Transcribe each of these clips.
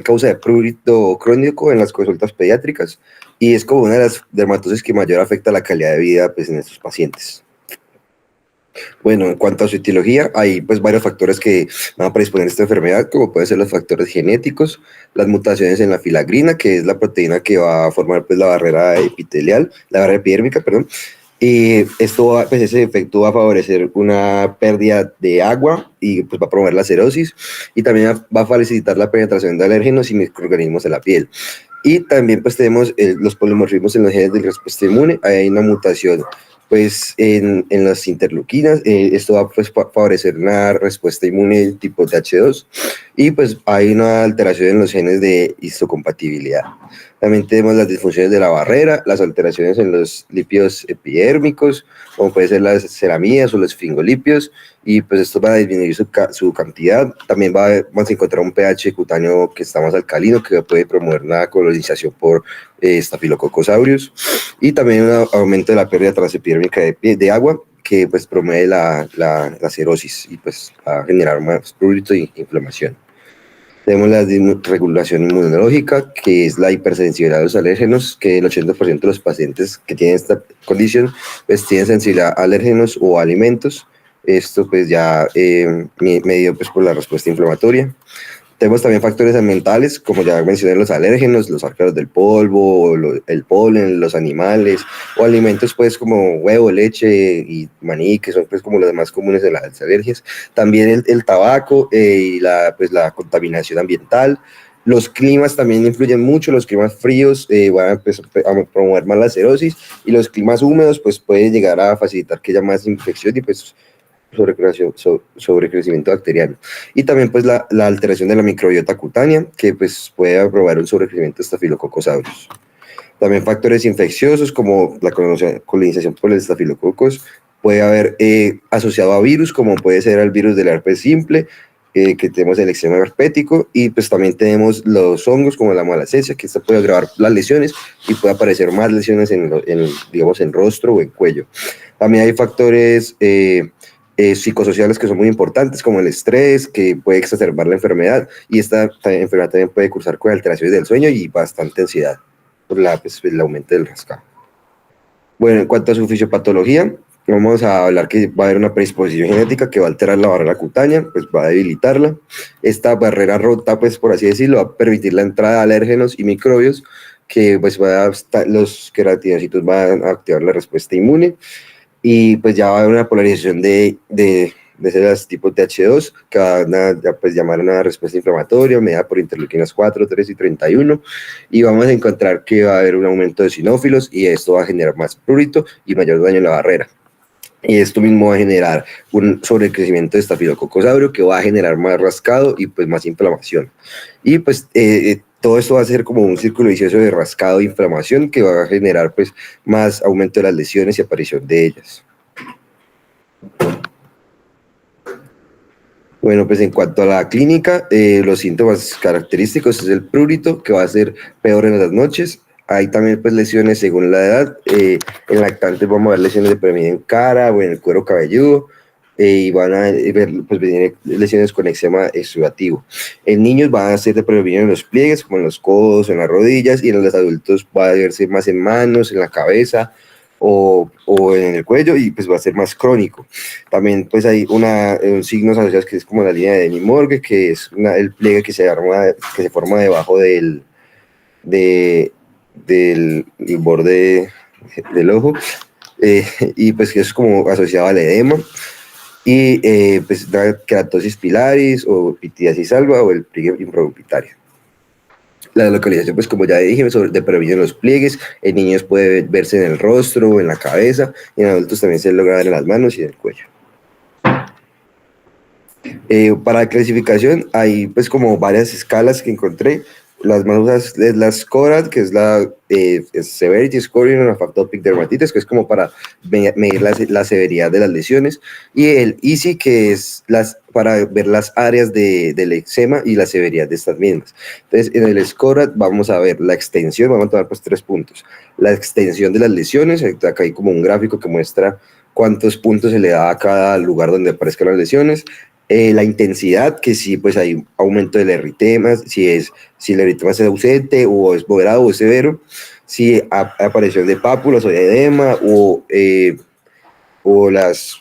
causa de prurito crónico en las consultas pediátricas y es como una de las dermatosis que mayor afecta la calidad de vida pues, en estos pacientes. Bueno, en cuanto a su etiología, hay pues varios factores que van a predisponer a esta enfermedad, como pueden ser los factores genéticos, las mutaciones en la filagrina, que es la proteína que va a formar pues la barrera epitelial, la barrera epidérmica, perdón, y esto pues ese efecto va a favorecer una pérdida de agua y pues va a promover la cerosis y también va a facilitar la penetración de alérgenos y microorganismos en la piel. Y también pues tenemos los polimorfismos en los genes de respuesta inmune, hay una mutación pues en las interleuquinas, esto va a pues, favorecer una respuesta inmune tipo TH2 y pues hay una alteración en los genes de histocompatibilidad. También tenemos las disfunciones de la barrera, las alteraciones en los lípidos epidérmicos, como puede ser las ceramidas o los esfingolipios, y pues esto va a disminuir su cantidad. También vamos a encontrar un pH cutáneo que está más alcalino, que puede promover una colonización por Staphylococcus aureus, y también un aumento de la pérdida transepidérmica de agua, que pues promueve la cerosis y pues va a generar más prurito e inflamación. Tenemos la desregulación inmunológica, que es la hipersensibilidad a los alérgenos, que el 80% de los pacientes que tienen esta condición pues tienen sensibilidad a alérgenos o a alimentos. Esto pues ya medido pues por la respuesta inflamatoria. Tenemos también factores ambientales, como ya mencioné, los alérgenos, los ácaros del polvo, el polen, los animales, o alimentos pues como huevo, leche y maní, que son pues como los más comunes de las alergias. También el tabaco y pues, la contaminación ambiental. Los climas también influyen mucho, los climas fríos van pues, a promover más la cerosis y los climas húmedos pues pueden llegar a facilitar que haya más infección y pues sobrecrecimiento bacteriano. Y también pues la alteración de la microbiota cutánea, que pues puede provocar un sobrecrecimiento de Staphylococcus aureus. También factores infecciosos como la colonización por el estafilococos puede haber asociado a virus, como puede ser el virus del herpes simple, que tenemos el eczema herpético, y pues también tenemos los hongos como la malacesia, que esto puede agravar las lesiones y puede aparecer más lesiones digamos, en rostro o en cuello. También hay factores psicosociales que son muy importantes, como el estrés, que puede exacerbar la enfermedad, y esta enfermedad también puede cursar con alteraciones del sueño y bastante ansiedad por pues, el aumento del rascado. Bueno, en cuanto a su fisiopatología, vamos a hablar que va a haber una predisposición genética que va a alterar la barrera cutánea, pues va a debilitarla. Esta barrera rota, pues por así decirlo, va a permitir la entrada de alérgenos y microbios que pues los queratinocitos van a activar la respuesta inmune, y pues ya va a haber una polarización de células tipo TH2 que van a pues, llamar una respuesta inflamatoria mediada por interleuquinas 4, 3 y 31, y vamos a encontrar que va a haber un aumento de eosinófilos y esto va a generar más prurito y mayor daño en la barrera. Y esto mismo va a generar un sobrecrecimiento de Staphylococcus aureus que va a generar más rascado y pues más inflamación. Y pues todo esto va a ser como un círculo vicioso de rascado e inflamación que va a generar pues más aumento de las lesiones y aparición de ellas. Bueno, pues en cuanto a la clínica, los síntomas característicos es el prurito, que va a ser peor en las noches. Hay también pues lesiones según la edad. En lactantes vamos a ver lesiones de prevenir en cara o en el cuero cabelludo, y van a ver pues, lesiones con eczema exudativo. En niños van a ser de prevenir en los pliegues, como en los codos, en las rodillas, y en los adultos va a verse más en manos, en la cabeza o en el cuello, y pues va a ser más crónico. También pues hay un signos asociados que es como la línea de Denny-Morgan, que es el pliegue que se forma debajo del borde del ojo, y pues que es como asociado al edema, y pues la keratosis pilaris o pitiasis alba o el pliegue involuntario. La localización, pues como ya dije, de prevenir los pliegues, en niños puede verse en el rostro o en la cabeza, y en adultos también se logra ver en las manos y en el cuello. Para la clasificación hay pues como varias escalas que encontré. Las más usadas es la SCORAD, que es la Severity Scoring of Atopic Dermatitis, que es como para medir la severidad de las lesiones, y el EASY, que es para ver las áreas del eczema y la severidad de estas mismas. Entonces, en el SCORAD vamos a ver la extensión, vamos a tomar pues 3 puntos. La extensión de las lesiones, acá hay como un gráfico que muestra cuántos puntos se le da a cada lugar donde aparezcan las lesiones. La intensidad, que si pues hay aumento del eritema, si el eritema es ausente o es moderado o severo, si aparición de pápulas o de edema o como las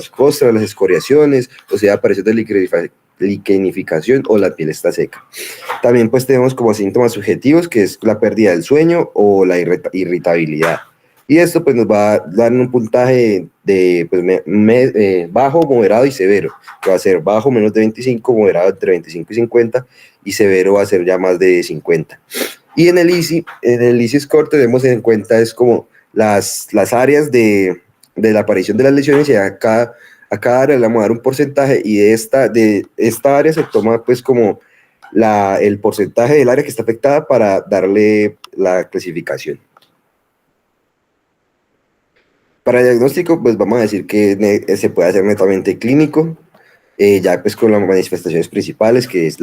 costras, las escoriaciones, o sea, aparición de liquenificación o la piel está seca. También pues tenemos como síntomas subjetivos, que es la pérdida del sueño o la irritabilidad. Y esto pues nos va a dar un puntaje de pues, bajo, moderado y severo, que va a ser bajo menos de 25, moderado entre 25 y 50, y severo va a ser ya más de 50. Y en el EASI score tenemos en cuenta es como las áreas de la aparición de las lesiones, y a cada área le vamos a dar un porcentaje, y de esta área se toma pues como el porcentaje del área que está afectada para darle la clasificación. Para el diagnóstico, pues vamos a decir que se puede hacer netamente clínico, ya pues con las manifestaciones principales, que es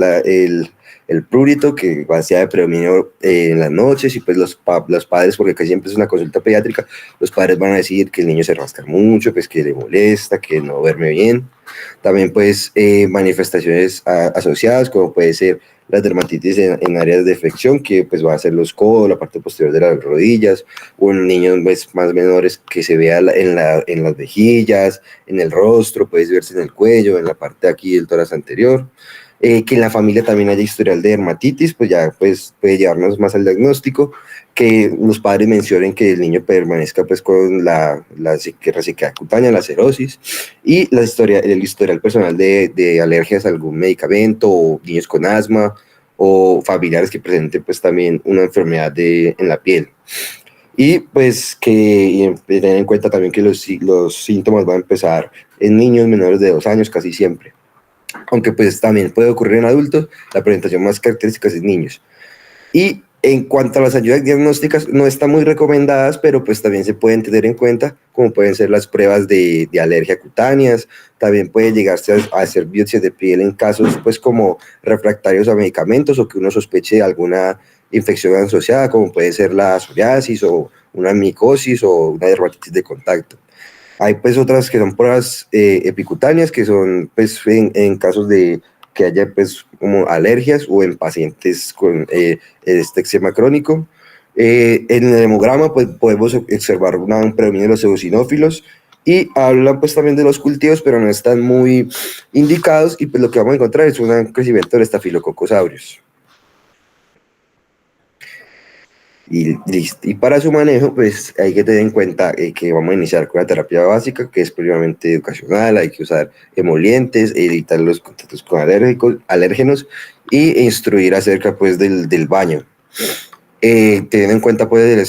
el prurito, que va a ser de predominio en las noches, y pues los padres, porque casi siempre es una consulta pediátrica, los padres van a decir que el niño se rasca mucho, pues que le molesta, que no duerme bien. También pues manifestaciones asociadas, como puede ser la dermatitis en áreas de afección, que pues va a ser los codos, la parte posterior de las rodillas, o en niños pues, más menores que se vea en las mejillas, en el rostro, puede verse en el cuello, en la parte de aquí del tórax anterior. Que en la familia también haya historial de dermatitis, pues ya pues, puede llevarnos más al diagnóstico, que los padres mencionen que el niño permanezca pues con la resequedad cutánea, la cerosis, y el historial personal de alergias a algún medicamento, o niños con asma, o familiares que presenten pues también una enfermedad en la piel. Y pues que tener en cuenta también que los síntomas van a empezar en niños menores de 2 años casi siempre, aunque pues también puede ocurrir en adultos. La presentación más característica es en niños. Y en cuanto a las ayudas diagnósticas, no están muy recomendadas, pero pues también se pueden tener en cuenta, como pueden ser las pruebas de alergia cutáneas. También puede llegarse a hacer biopsias de piel en casos pues como refractarios a medicamentos, o que uno sospeche de alguna infección asociada, como puede ser la psoriasis o una micosis o una dermatitis de contacto. Hay pues otras que son pruebas epicutáneas, que son pues en casos de que haya pues como alergias, o en pacientes con este eczema crónico. En el hemograma pues podemos observar un predominio de los eosinófilos, y hablan pues también de los cultivos, pero no están muy indicados, y pues lo que vamos a encontrar es un crecimiento de Staphylococcus aureus. Y para su manejo, pues hay que tener en cuenta que vamos a iniciar con la terapia básica, que es primeramente educacional. Hay que usar emolientes, evitar los contactos con alérgenos, y instruir acerca pues del baño. Teniendo en cuenta pues el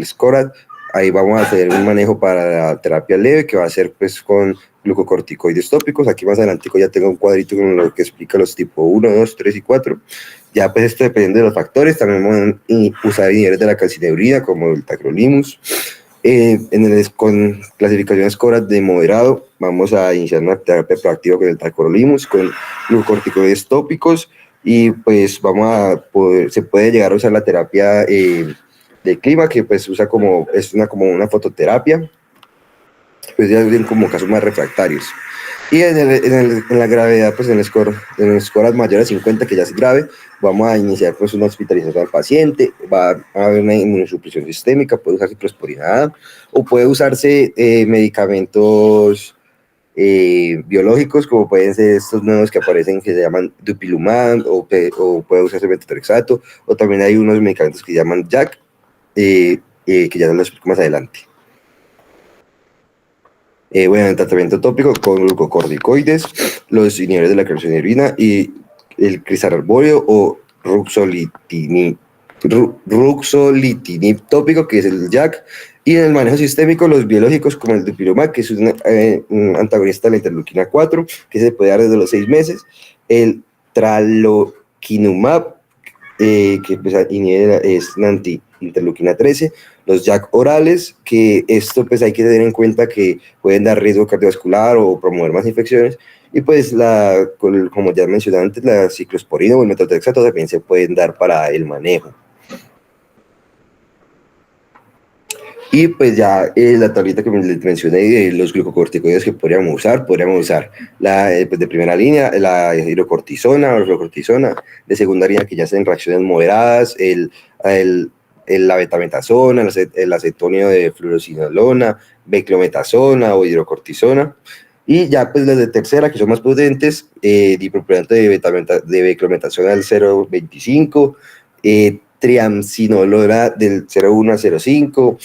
SCORAD, ahí vamos a hacer un manejo para la terapia leve, que va a ser pues con glucocorticoides tópicos. Aquí más adelante ya tengo un cuadrito con lo que explica los tipo 1, 2, 3 y 4. Ya pues esto depende de los factores. También vamos a usar inhibidores de la calcineurina, como el tacrolimus. Con clasificación SCORAD de moderado, vamos a iniciar una terapia proactiva con el tacrolimus, con glucocorticoides tópicos, y pues se puede llegar a usar la terapia de clima, que pues usa como una fototerapia, pues ya bien como casos más refractarios. Y en la gravedad, pues en el score mayor a 50, que ya es grave, vamos a iniciar pues una hospitalización al paciente. Va a haber una inmunosupresión sistémica, puede usarse ciclosporina A, o puede usarse medicamentos biológicos, como pueden ser estos nuevos que aparecen, que se llaman dupilumab, o puede usarse metotrexato, o también hay unos medicamentos que se llaman JAK, que ya los explico más adelante. Bueno, el tratamiento tópico con glucocorticoides, los inhibidores de la calcineurina, y el crisarbóreo o ruxolitinib tópico, que es el JAK. Y en el manejo sistémico, los biológicos como el dupilumab, que es un antagonista de la interleuquina 4, que se puede dar desde los 6 meses. El tralokinumab, que pues, es una anti-interleuquina 13, los JAK orales, que esto pues hay que tener en cuenta que pueden dar riesgo cardiovascular o promover más infecciones, y pues como ya mencioné antes, la ciclosporina o el metotrexato también se pueden dar para el manejo. Y pues ya la tablita que les mencioné de los glucocorticoides que podríamos usar pues de primera línea la hidrocortisona o fluorocortisona, de segunda línea que ya hacen reacciones moderadas, el, la betametasona, el acetonio de fluorocinolona, beclometasona o hidrocortisona. Y ya pues las de tercera, que son más potentes, dipropionato de beclometasona del 0,25, triamcinolona del 0,1 a 0,5,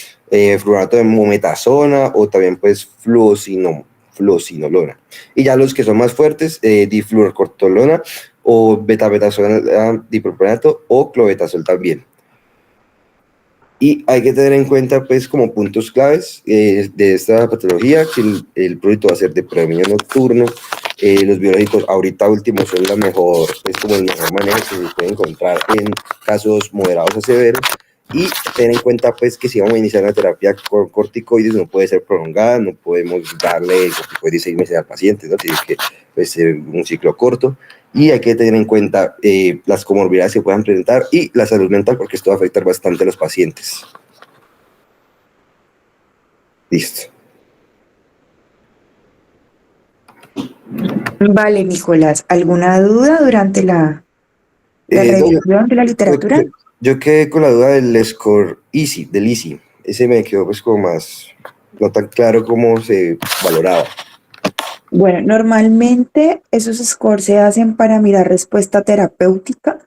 fluorato de mometasona o también pues fluocinolona. Y ya los que son más fuertes, difluorocortolona o betametasona dipropionato o clobetasol también. Y hay que tener en cuenta, pues, como puntos claves de esta patología, que el prurito va a ser de predominio nocturno. Los biológicos ahorita últimos son la mejor, es como el mejor manejo que se puede encontrar en casos moderados a severos. Y tener en cuenta, pues, que si vamos a iniciar una terapia con corticoides, no puede ser prolongada, no podemos darle corticoides 6 meses al paciente, ¿no? Tiene que pues, ser un ciclo corto. Y hay que tener en cuenta las comorbilidades que puedan presentar y la salud mental, porque esto va a afectar bastante a los pacientes. Listo. Vale, Nicolás, ¿alguna duda durante la No, revisión de la literatura? yo quedé con la duda del score easy, del easy. Ese me quedó pues como más, no tan claro cómo se valoraba. Bueno, normalmente esos scores se hacen para mirar respuesta terapéutica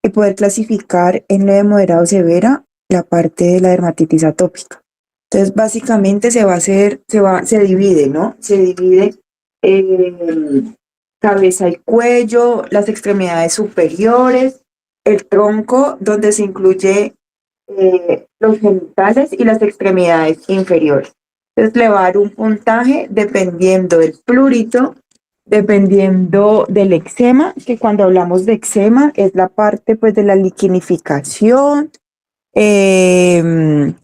y poder clasificar en leve, moderado, severa la parte de la dermatitis atópica. Entonces, básicamente se va a hacer, se divide, ¿no? Se divide cabeza y cuello, las extremidades superiores, el tronco, donde se incluye los genitales y las extremidades inferiores. Entonces le va a dar un puntaje dependiendo del plurito, dependiendo del eczema, que cuando hablamos de eczema es la parte pues de la liquinificación, y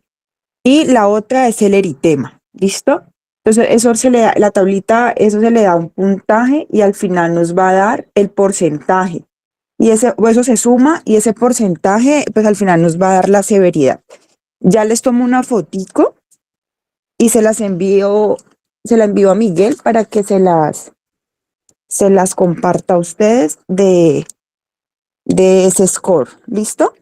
la otra es el eritema, ¿listo? Entonces eso se le da, la tablita, eso se le da un puntaje y al final nos va a dar el porcentaje. Y eso se suma y ese porcentaje pues al final nos va a dar la severidad. Ya les tomo una fotico y se la envío a Miguel para que se las comparta a ustedes de ese score. ¿Listo?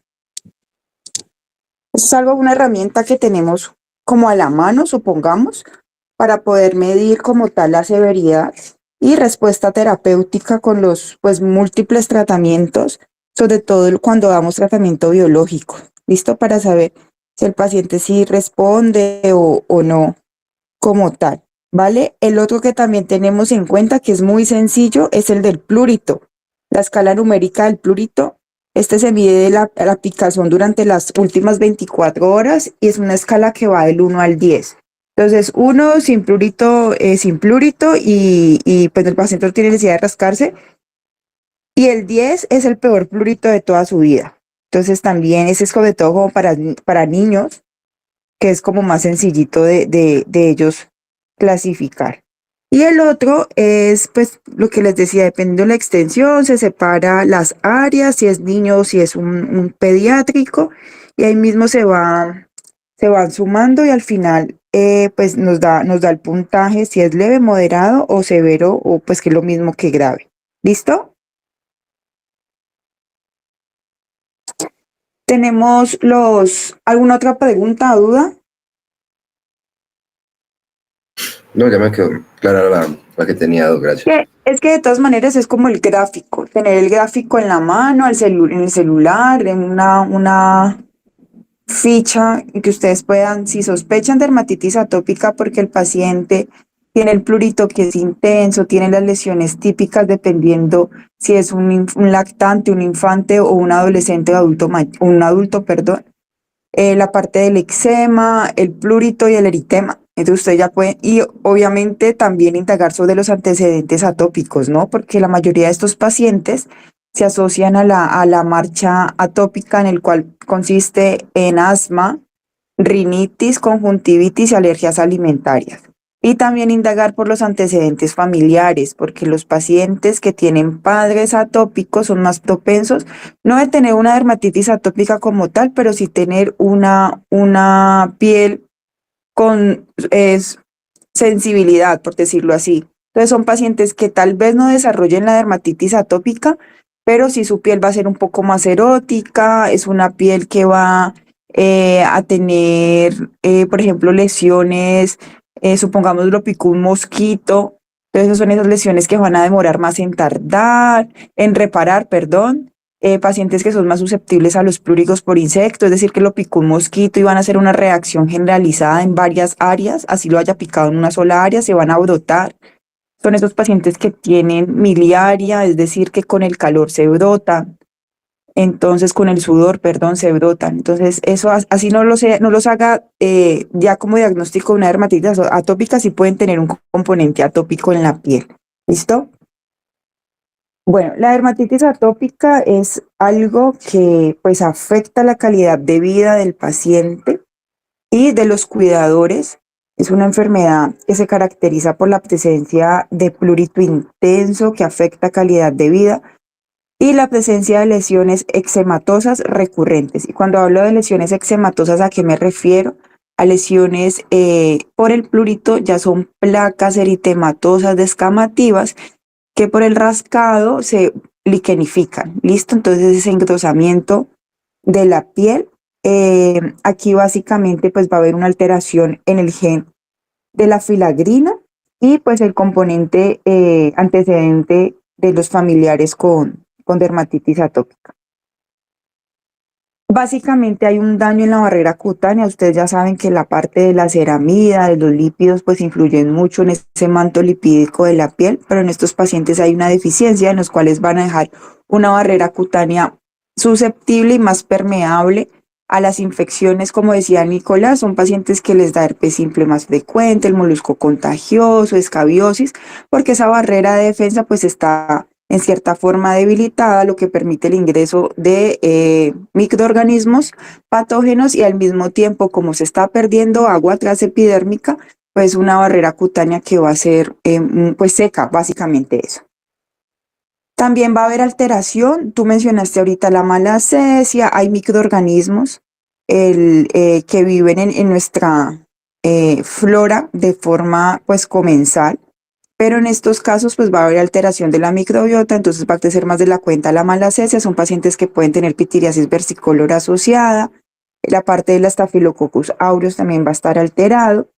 Eso es algo, una herramienta que tenemos como a la mano, supongamos, para poder medir como tal la severidad y respuesta terapéutica con los pues múltiples tratamientos, sobre todo cuando damos tratamiento biológico. ¿Listo? Para saber si el paciente sí responde o no como tal, ¿vale? El otro que también tenemos en cuenta, que es muy sencillo, es el del plurito. La escala numérica del plurito, este se mide la aplicación durante las últimas 24 horas y es una escala que va del 1 al 10. Entonces, 1 sin plurito y pues el paciente no tiene necesidad de rascarse. Y el 10 es el peor plurito de toda su vida. Entonces, también ese es sobre todo como para niños, que es como más sencillito de ellos clasificar. Y el otro es, pues, lo que les decía, dependiendo de la extensión, se separa las áreas, si es niño o si es un pediátrico, y ahí mismo se van sumando y al final, pues, nos da el puntaje, si es leve, moderado o severo, o pues que es lo mismo que grave. ¿Listo? ¿Tenemos alguna otra pregunta o duda? No, ya me quedó clara la que tenía, gracias. Es que de todas maneras es como el gráfico, tener el gráfico en la mano, en el celular, en una ficha y que ustedes puedan, si sospechan dermatitis atópica porque el paciente tiene el plurito que es intenso, tiene las lesiones típicas dependiendo si es un lactante, un infante o un adolescente o un adulto, perdón, la parte del eczema, el plurito y el eritema. Entonces usted ya puede, y obviamente también indagar sobre los antecedentes atópicos, ¿no? Porque la mayoría de estos pacientes se asocian a la marcha atópica, en el cual consiste en asma, rinitis, conjuntivitis y alergias alimentarias. Y también indagar por los antecedentes familiares, porque los pacientes que tienen padres atópicos son más propensos, no de tener una dermatitis atópica como tal, pero sí tener una piel con sensibilidad, por decirlo así. Entonces son pacientes que tal vez no desarrollen la dermatitis atópica, pero sí su piel va a ser un poco más erótica, es una piel que va a tener, por ejemplo, lesiones, supongamos lo picó un mosquito, entonces son esas lesiones que van a demorar más en tardar, en reparar, perdón. Pacientes que son más susceptibles a los plúrigos por insecto, es decir, que lo picó un mosquito y van a hacer una reacción generalizada en varias áreas, así lo haya picado en una sola área, se van a brotar. Son esos pacientes que tienen miliaria, es decir, que con el calor se brotan, entonces con el sudor, perdón, se brotan. Entonces, eso así no los haga ya como diagnóstico de una dermatitis atópica, sí pueden tener un componente atópico en la piel. ¿Listo? Bueno, la dermatitis atópica es algo que pues afecta la calidad de vida del paciente y de los cuidadores. Es una enfermedad que se caracteriza por la presencia de prurito intenso que afecta calidad de vida y la presencia de lesiones eczematosas recurrentes. Y cuando hablo de lesiones eczematosas, ¿a qué me refiero? A lesiones por el prurito, ya son placas eritematosas descamativas que por el rascado se liquenifican. ¿Listo? Entonces ese engrosamiento de la piel, aquí básicamente pues va a haber una alteración en el gen de la filagrina y pues el componente antecedente de los familiares con dermatitis atópica. Básicamente hay un daño en la barrera cutánea. Ustedes ya saben que la parte de la ceramida, de los lípidos, pues influyen mucho en ese manto lipídico de la piel, pero en estos pacientes hay una deficiencia en los cuales van a dejar una barrera cutánea susceptible y más permeable a las infecciones. Como decía Nicolás, son pacientes que les da herpes simple más frecuente, el molusco contagioso, escabiosis, porque esa barrera de defensa pues está en cierta forma debilitada, lo que permite el ingreso de microorganismos patógenos y al mismo tiempo, como se está perdiendo agua transepidérmica, pues una barrera cutánea que va a ser pues seca, básicamente eso. También va a haber alteración, tú mencionaste ahorita la malacesia, hay microorganismos que viven en nuestra flora de forma pues comensal, pero en estos casos pues va a haber alteración de la microbiota, entonces va a crecer más de la cuenta la malacesia, son pacientes que pueden tener pitiriasis versicolor asociada, la parte del Staphylococcus aureus también va a estar alterado.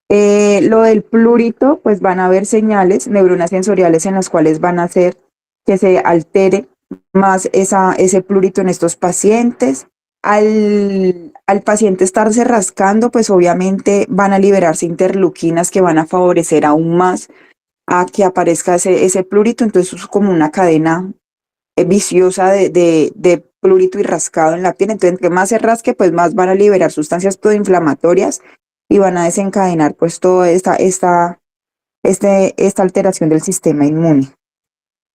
Lo del plurito, pues van a haber señales, neuronas sensoriales en las cuales van a hacer que se altere más ese plurito en estos pacientes. Al paciente estarse rascando, pues obviamente van a liberarse interleuquinas que van a favorecer aún más a que aparezca ese plurito, entonces es como una cadena viciosa de plurito y rascado en la piel, entonces entre más se rasque, pues más van a liberar sustancias proinflamatorias y van a desencadenar pues toda esta alteración del sistema inmune.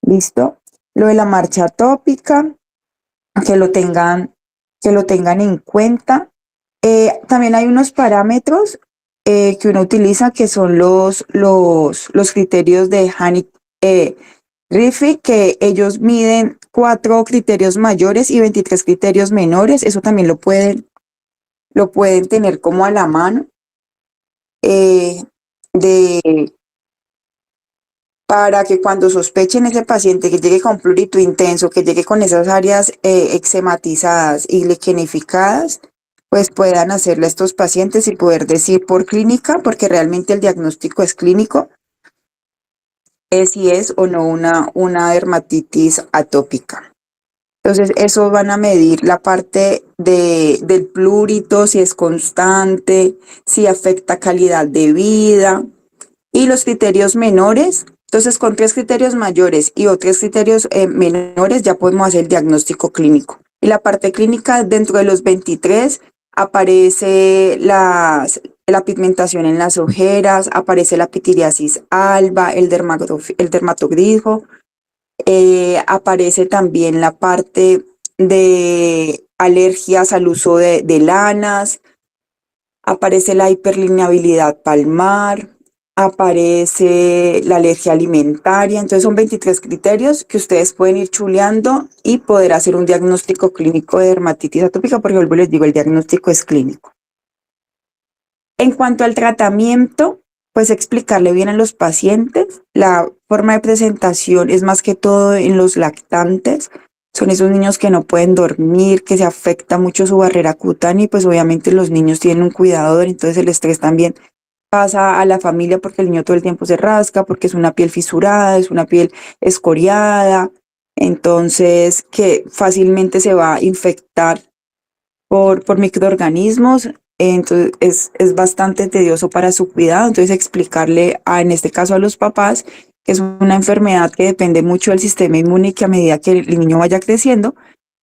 ¿Listo? Lo de la marcha atópica, que lo tengan en cuenta. También hay unos parámetros que uno utiliza que son los criterios de Hannick-Riffey, que ellos miden 4 criterios mayores y 23 criterios menores. Eso también lo pueden tener como a la mano. Para que cuando sospechen ese paciente que llegue con plurito intenso, que llegue con esas áreas eczematizadas y liquenificadas, pues puedan hacerle a estos pacientes y poder decir por clínica, porque realmente el diagnóstico es clínico, si es o no una dermatitis atópica. Entonces, eso van a medir la parte del plurito, si es constante, si afecta calidad de vida. Y los criterios menores, entonces con 3 criterios mayores y otros criterios menores ya podemos hacer el diagnóstico clínico. Y la parte clínica, dentro de los 23, aparece la pigmentación en las ojeras, aparece la pitiriasis alba, el dermatogrifo, aparece también la parte de alergias al uso de lanas, aparece la hiperlineabilidad palmar, aparece la alergia alimentaria. Entonces son 23 criterios que ustedes pueden ir chuleando y poder hacer un diagnóstico clínico de dermatitis atópica, porque vuelvo y les digo, el diagnóstico es clínico. En cuanto al tratamiento, pues explicarle bien a los pacientes. La forma de presentación es más que todo en los lactantes. Son esos niños que no pueden dormir, que se afecta mucho su barrera cutánea y pues obviamente los niños tienen un cuidador, entonces el estrés también pasa a la familia porque el niño todo el tiempo se rasca, porque es una piel fisurada, es una piel escoriada, entonces que fácilmente se va a infectar por microorganismos, entonces es bastante tedioso para su cuidado, entonces explicarle en este caso a los papás que es una enfermedad que depende mucho del sistema inmune y que a medida que el niño vaya creciendo,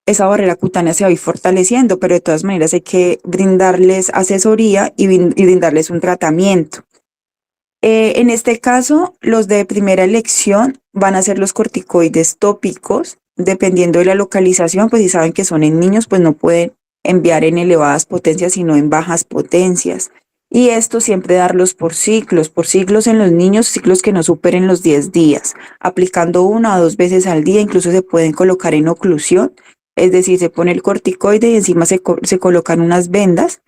esa barrera cutánea se va a ir fortaleciendo, pero de todas maneras hay que brindarles asesoría y brindarles un tratamiento. En este caso, los de primera elección van a ser los corticoides tópicos, dependiendo de la localización, pues si saben que son en niños, pues no pueden enviar en elevadas potencias, sino en bajas potencias. Y esto siempre darlos por ciclos en los niños, ciclos que no superen los 10 días, aplicando 1 o 2 veces al día, incluso se pueden colocar en oclusión, es decir, se pone el corticoide y encima se colocan unas vendas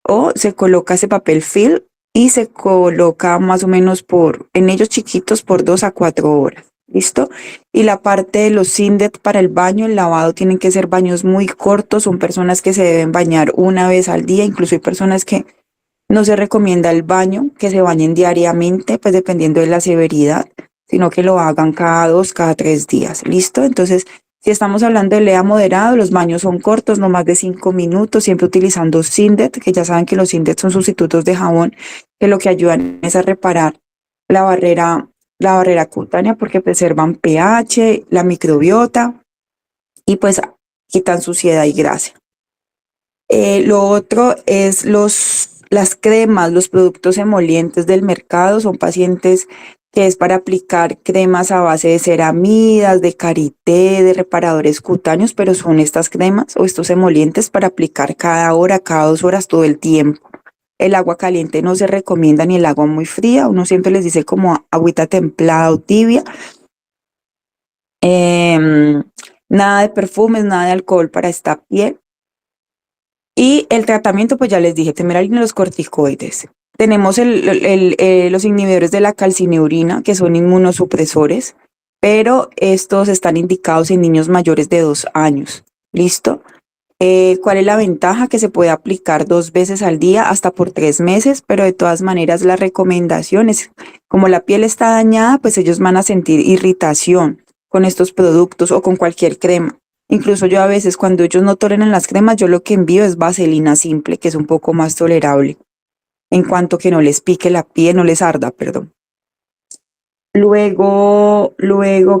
o se coloca ese papel film y se coloca más o menos en ellos chiquitos por 2 a 4 horas. ¿Listo? Y la parte de los Sindet para el baño, el lavado, tienen que ser baños muy cortos. Son personas que se deben bañar 1 vez al día. Incluso hay personas que no se recomienda el baño, que se bañen diariamente, pues dependiendo de la severidad, sino que lo hagan cada 2, cada 3 días. ¿Listo? Entonces, si estamos hablando de lea moderado, los baños son cortos, no más de 5 minutos, siempre utilizando Sindet, que ya saben que los Sindet son sustitutos de jabón, que lo que ayudan es a reparar la barrera, la barrera cutánea porque preservan pH, la microbiota y pues quitan suciedad y grasa. Lo otro es las cremas, los productos emolientes del mercado. Son pacientes que es para aplicar cremas a base de ceramidas, de karité, de reparadores cutáneos, pero son estas cremas o estos emolientes para aplicar cada hora, cada 2 horas, todo el tiempo. El agua caliente no se recomienda ni el agua muy fría. Uno siempre les dice como agüita templada o tibia. Nada de perfumes, nada de alcohol para esta piel. Y el tratamiento, pues ya les dije, primero los corticoides. Tenemos los inhibidores de la calcineurina, que son inmunosupresores, pero estos están indicados en niños mayores de 2 años. ¿Listo? ¿Cuál es la ventaja? Que se puede aplicar 2 veces al día hasta por 3 meses, pero de todas maneras la recomendación es, como la piel está dañada, pues ellos van a sentir irritación con estos productos o con cualquier crema. Incluso yo a veces cuando ellos no toleran las cremas, yo lo que envío es vaselina simple, que es un poco más tolerable, en cuanto que no les pique la piel, no les arda, perdón. Luego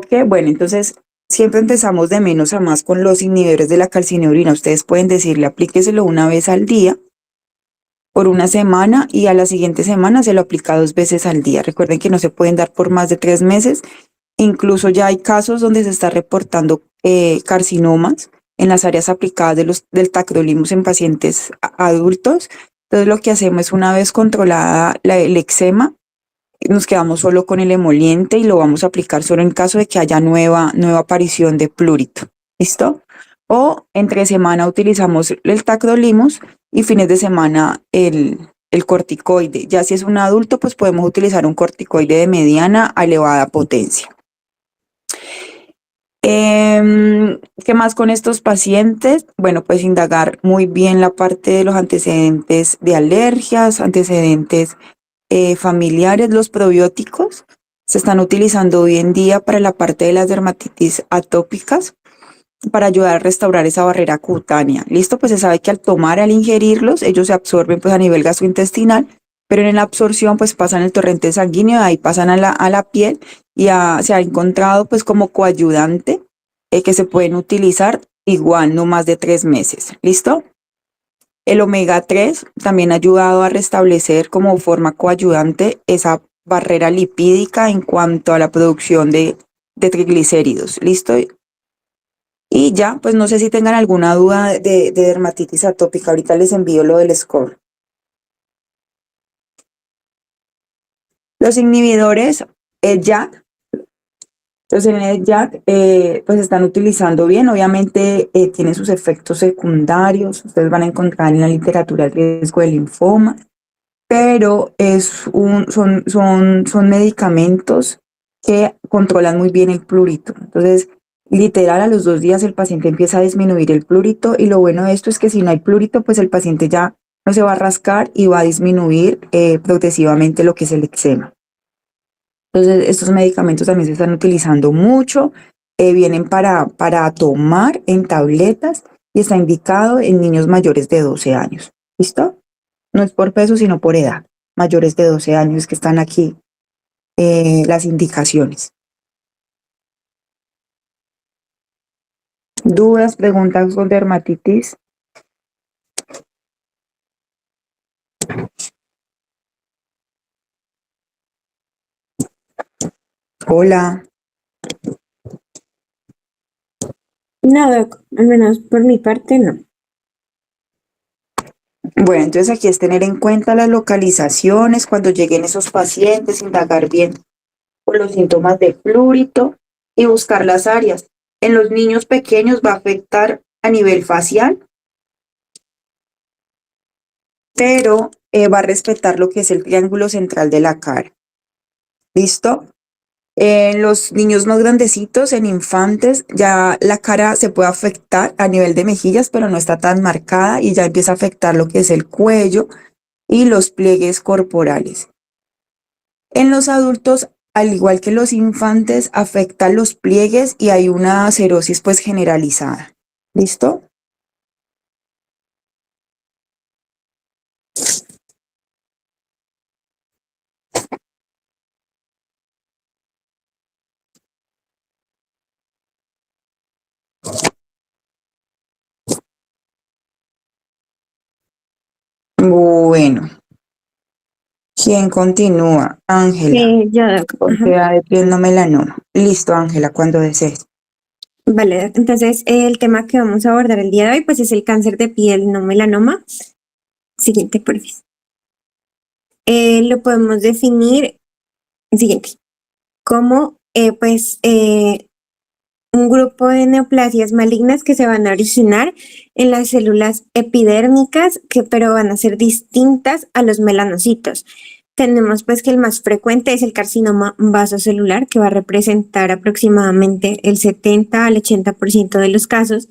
que, bueno, entonces siempre empezamos de menos a más con los inhibidores de la calcineurina. Ustedes pueden decirle, aplíqueselo 1 vez al día por una semana y a la siguiente semana se lo aplica 2 veces al día. Recuerden que no se pueden dar por más de 3 meses. Incluso ya hay casos donde se está reportando carcinomas en las áreas aplicadas del tacrolimus en pacientes adultos. Entonces lo que hacemos es, una vez controlada el eczema, nos quedamos solo con el emoliente y lo vamos a aplicar solo en caso de que haya nueva aparición de plurito. ¿Listo? O entre semana utilizamos el tacrolimus y fines de semana el corticoide. Ya si es un adulto, pues podemos utilizar un corticoide de mediana a elevada potencia. ¿Qué más con estos pacientes? Bueno, pues indagar muy bien la parte de los antecedentes de alergias, antecedentes familiares. Los probióticos se están utilizando hoy en día para la parte de las dermatitis atópicas, para ayudar a restaurar esa barrera cutánea. Listo, pues se sabe que al ingerirlos, ellos se absorben pues a nivel gastrointestinal, pero en la absorción pues pasan el torrente sanguíneo, ahí pasan a la piel y se ha encontrado pues como coayudante que se pueden utilizar igual no más de 3 meses. ¿Listo? El omega 3 también ha ayudado a restablecer como forma coayudante esa barrera lipídica en cuanto a la producción de triglicéridos. ¿Listo? Y ya, pues no sé si tengan alguna duda de dermatitis atópica. Ahorita les envío lo del score. Los inhibidores, el JAK. Entonces en el JAK pues están utilizando bien. Obviamente tiene sus efectos secundarios. Ustedes van a encontrar en la literatura el riesgo de linfoma. pero son medicamentos que controlan muy bien el plurito. Entonces, literal, a los 2 días el paciente empieza a disminuir el plurito y lo bueno de esto es que si no hay plurito, pues el paciente ya no se va a rascar y va a disminuir progresivamente lo que es el eczema. Entonces, estos medicamentos también se están utilizando mucho, vienen para tomar en tabletas y está indicado en niños mayores de 12 años. ¿Listo? No es por peso, sino por edad. Mayores de 12 años que están aquí las indicaciones. ¿Dudas, preguntas con dermatitis? Hola. No, doc, al menos por mi parte no. Bueno, entonces aquí es tener en cuenta las localizaciones cuando lleguen esos pacientes, indagar bien por los síntomas de plúrito y buscar las áreas. En los niños pequeños va a afectar a nivel facial, pero va a respetar lo que es el triángulo central de la cara. ¿Listo? En los niños más grandecitos, en infantes, ya la cara se puede afectar a nivel de mejillas, pero no está tan marcada y ya empieza a afectar lo que es el cuello y los pliegues corporales. En los adultos, al igual que los infantes, afecta los pliegues y hay una cerosis pues generalizada. ¿Listo? Bueno, ¿quién continúa? Ángela, Yo, doc. con Ajá. edad de piel no melanoma. Listo, Ángela, cuando desees. Vale, doc. Entonces el tema que vamos a abordar el día de hoy pues es el cáncer de piel no melanoma. Siguiente, por favor. Lo podemos definir siguiente como un grupo de neoplasias malignas que se van a originar en las células epidérmicas, pero van a ser distintas a los melanocitos. Tenemos pues que el más frecuente es el carcinoma vasocelular, que va a representar aproximadamente el 70 al 80% de los casos.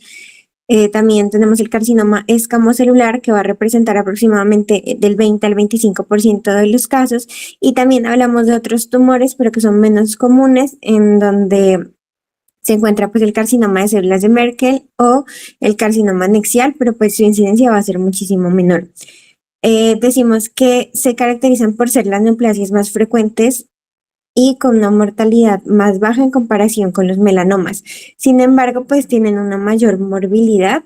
También tenemos el carcinoma escamocelular, que va a representar aproximadamente del 20 al 25% de los casos. Y también hablamos de otros tumores, pero que son menos comunes, en donde se encuentra pues el carcinoma de células de Merkel o el carcinoma anexial, pero pues su incidencia va a ser muchísimo menor. Decimos que se caracterizan por ser las neoplasias más frecuentes y con una mortalidad más baja en comparación con los melanomas. Sin embargo, pues tienen una mayor morbilidad,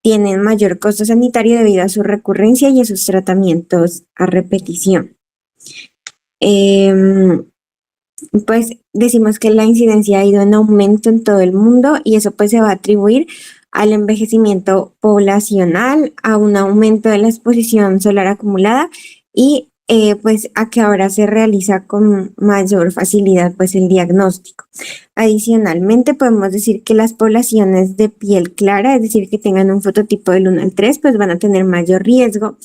tienen mayor costo sanitario debido a su recurrencia y a sus tratamientos a repetición. Pues decimos que la incidencia ha ido en aumento en todo el mundo y eso pues se va a atribuir al envejecimiento poblacional, a un aumento de la exposición solar acumulada y pues a que ahora se realiza con mayor facilidad pues el diagnóstico. Adicionalmente podemos decir que las poblaciones de piel clara, es decir, que tengan un fototipo del 1 al 3, pues van a tener mayor riesgo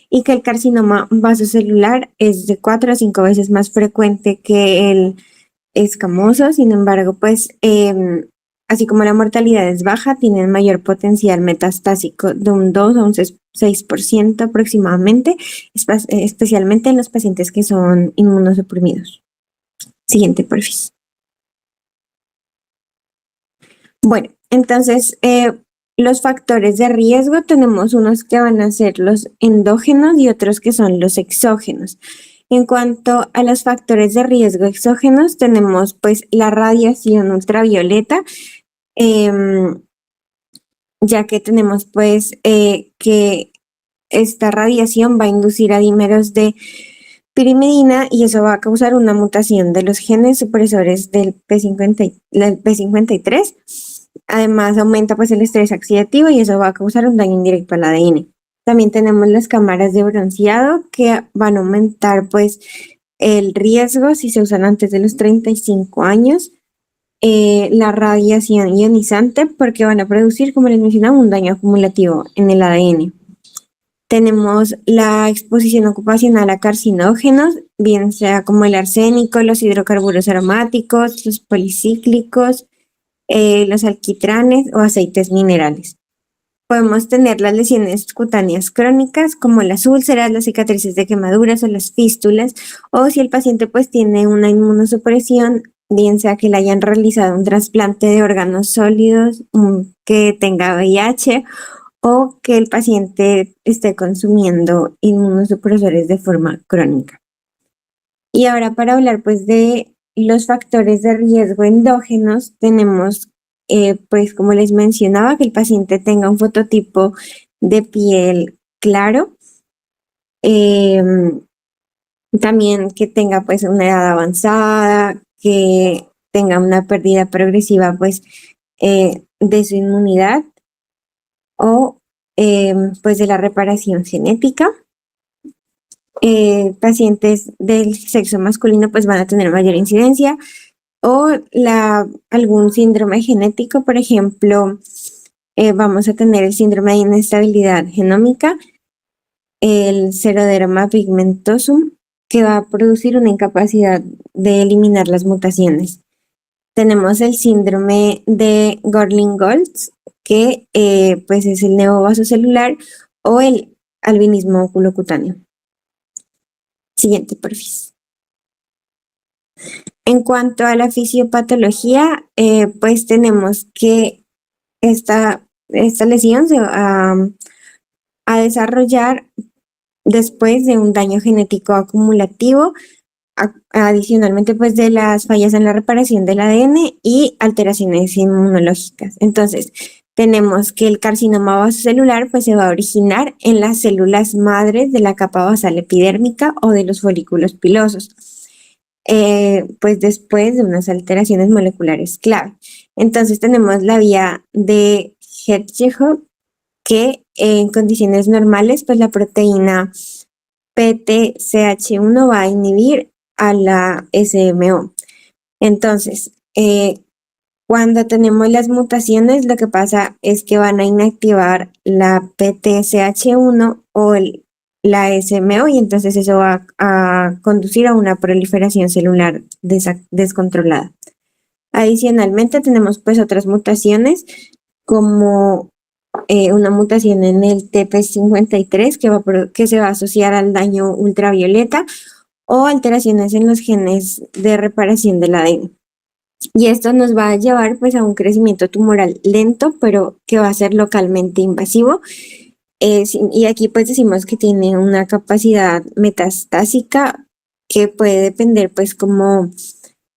y que el carcinoma vasocelular es de 4 a 5 veces más frecuente que el escamoso. Sin embargo, pues así como la mortalidad es baja, tienen mayor potencial metastásico de un 2 a un 6% aproximadamente, especialmente en los pacientes que son inmunosuprimidos. Siguiente, porfis. Bueno, entonces los factores de riesgo tenemos unos que van a ser los endógenos y otros que son los exógenos. En cuanto a los factores de riesgo exógenos, tenemos pues la radiación ultravioleta, ya que tenemos pues que esta radiación va a inducir a dímeros de pirimidina y eso va a causar una mutación de los genes supresores del P53. Además aumenta pues el estrés oxidativo y eso va a causar un daño indirecto al ADN. También tenemos las cámaras de bronceado que van a aumentar pues el riesgo si se usan antes de los 35 años. La radiación ionizante porque van a producir, como les mencionaba, un daño acumulativo en el ADN. Tenemos la exposición ocupacional a carcinógenos, bien sea como el arsénico, los hidrocarburos aromáticos, los policíclicos, los alquitranes o aceites minerales. Podemos tener las lesiones cutáneas crónicas como las úlceras, las cicatrices de quemaduras o las fístulas, o si el paciente pues tiene una inmunosupresión, bien sea que le hayan realizado un trasplante de órganos sólidos, que tenga VIH o que el paciente esté consumiendo inmunosupresores de forma crónica. Y ahora para hablar pues de los factores de riesgo endógenos, tenemos pues como les mencionaba, que el paciente tenga un fototipo de piel claro, también que tenga pues una edad avanzada, que tenga una pérdida progresiva pues de su inmunidad o pues de la reparación genética. Pacientes del sexo masculino pues van a tener mayor incidencia o algún síndrome genético, por ejemplo, vamos a tener el síndrome de inestabilidad genómica, el xeroderma pigmentosum, que va a producir una incapacidad de eliminar las mutaciones. Tenemos el síndrome de Gorlin-Goltz, que pues es el neovasocelular o el albinismo oculocutáneo. Siguiente, porfis. En cuanto a la fisiopatología, pues tenemos que esta lesión se va a desarrollar después de un daño genético acumulativo, adicionalmente pues de las fallas en la reparación del ADN y alteraciones inmunológicas. Entonces, tenemos que el carcinoma vasocelular pues se va a originar en las células madres de la capa basal epidérmica o de los folículos pilosos, pues después de unas alteraciones moleculares clave. Entonces tenemos la vía de Hedgehog, que en condiciones normales pues la proteína PTCH1 va a inhibir a la SMO. Entonces, cuando tenemos las mutaciones, lo que pasa es que van a inactivar la PTCH1 o la SMO y entonces eso va a conducir a una proliferación celular descontrolada. Adicionalmente tenemos pues otras mutaciones como una mutación en el TP53 que se va a asociar al daño ultravioleta o alteraciones en los genes de reparación del ADN. Y esto nos va a llevar pues a un crecimiento tumoral lento, pero que va a ser localmente invasivo. Y aquí pues decimos que tiene una capacidad metastásica que puede depender pues como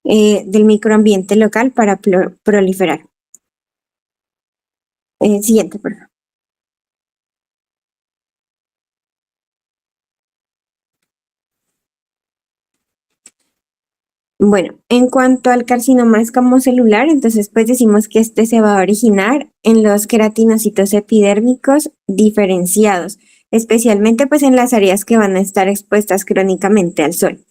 del microambiente local para proliferar. Siguiente, por favor. Bueno, en cuanto al carcinoma escamocelular, entonces pues decimos que este se va a originar en los queratinocitos epidérmicos diferenciados, especialmente pues en las áreas que van a estar expuestas crónicamente al sol.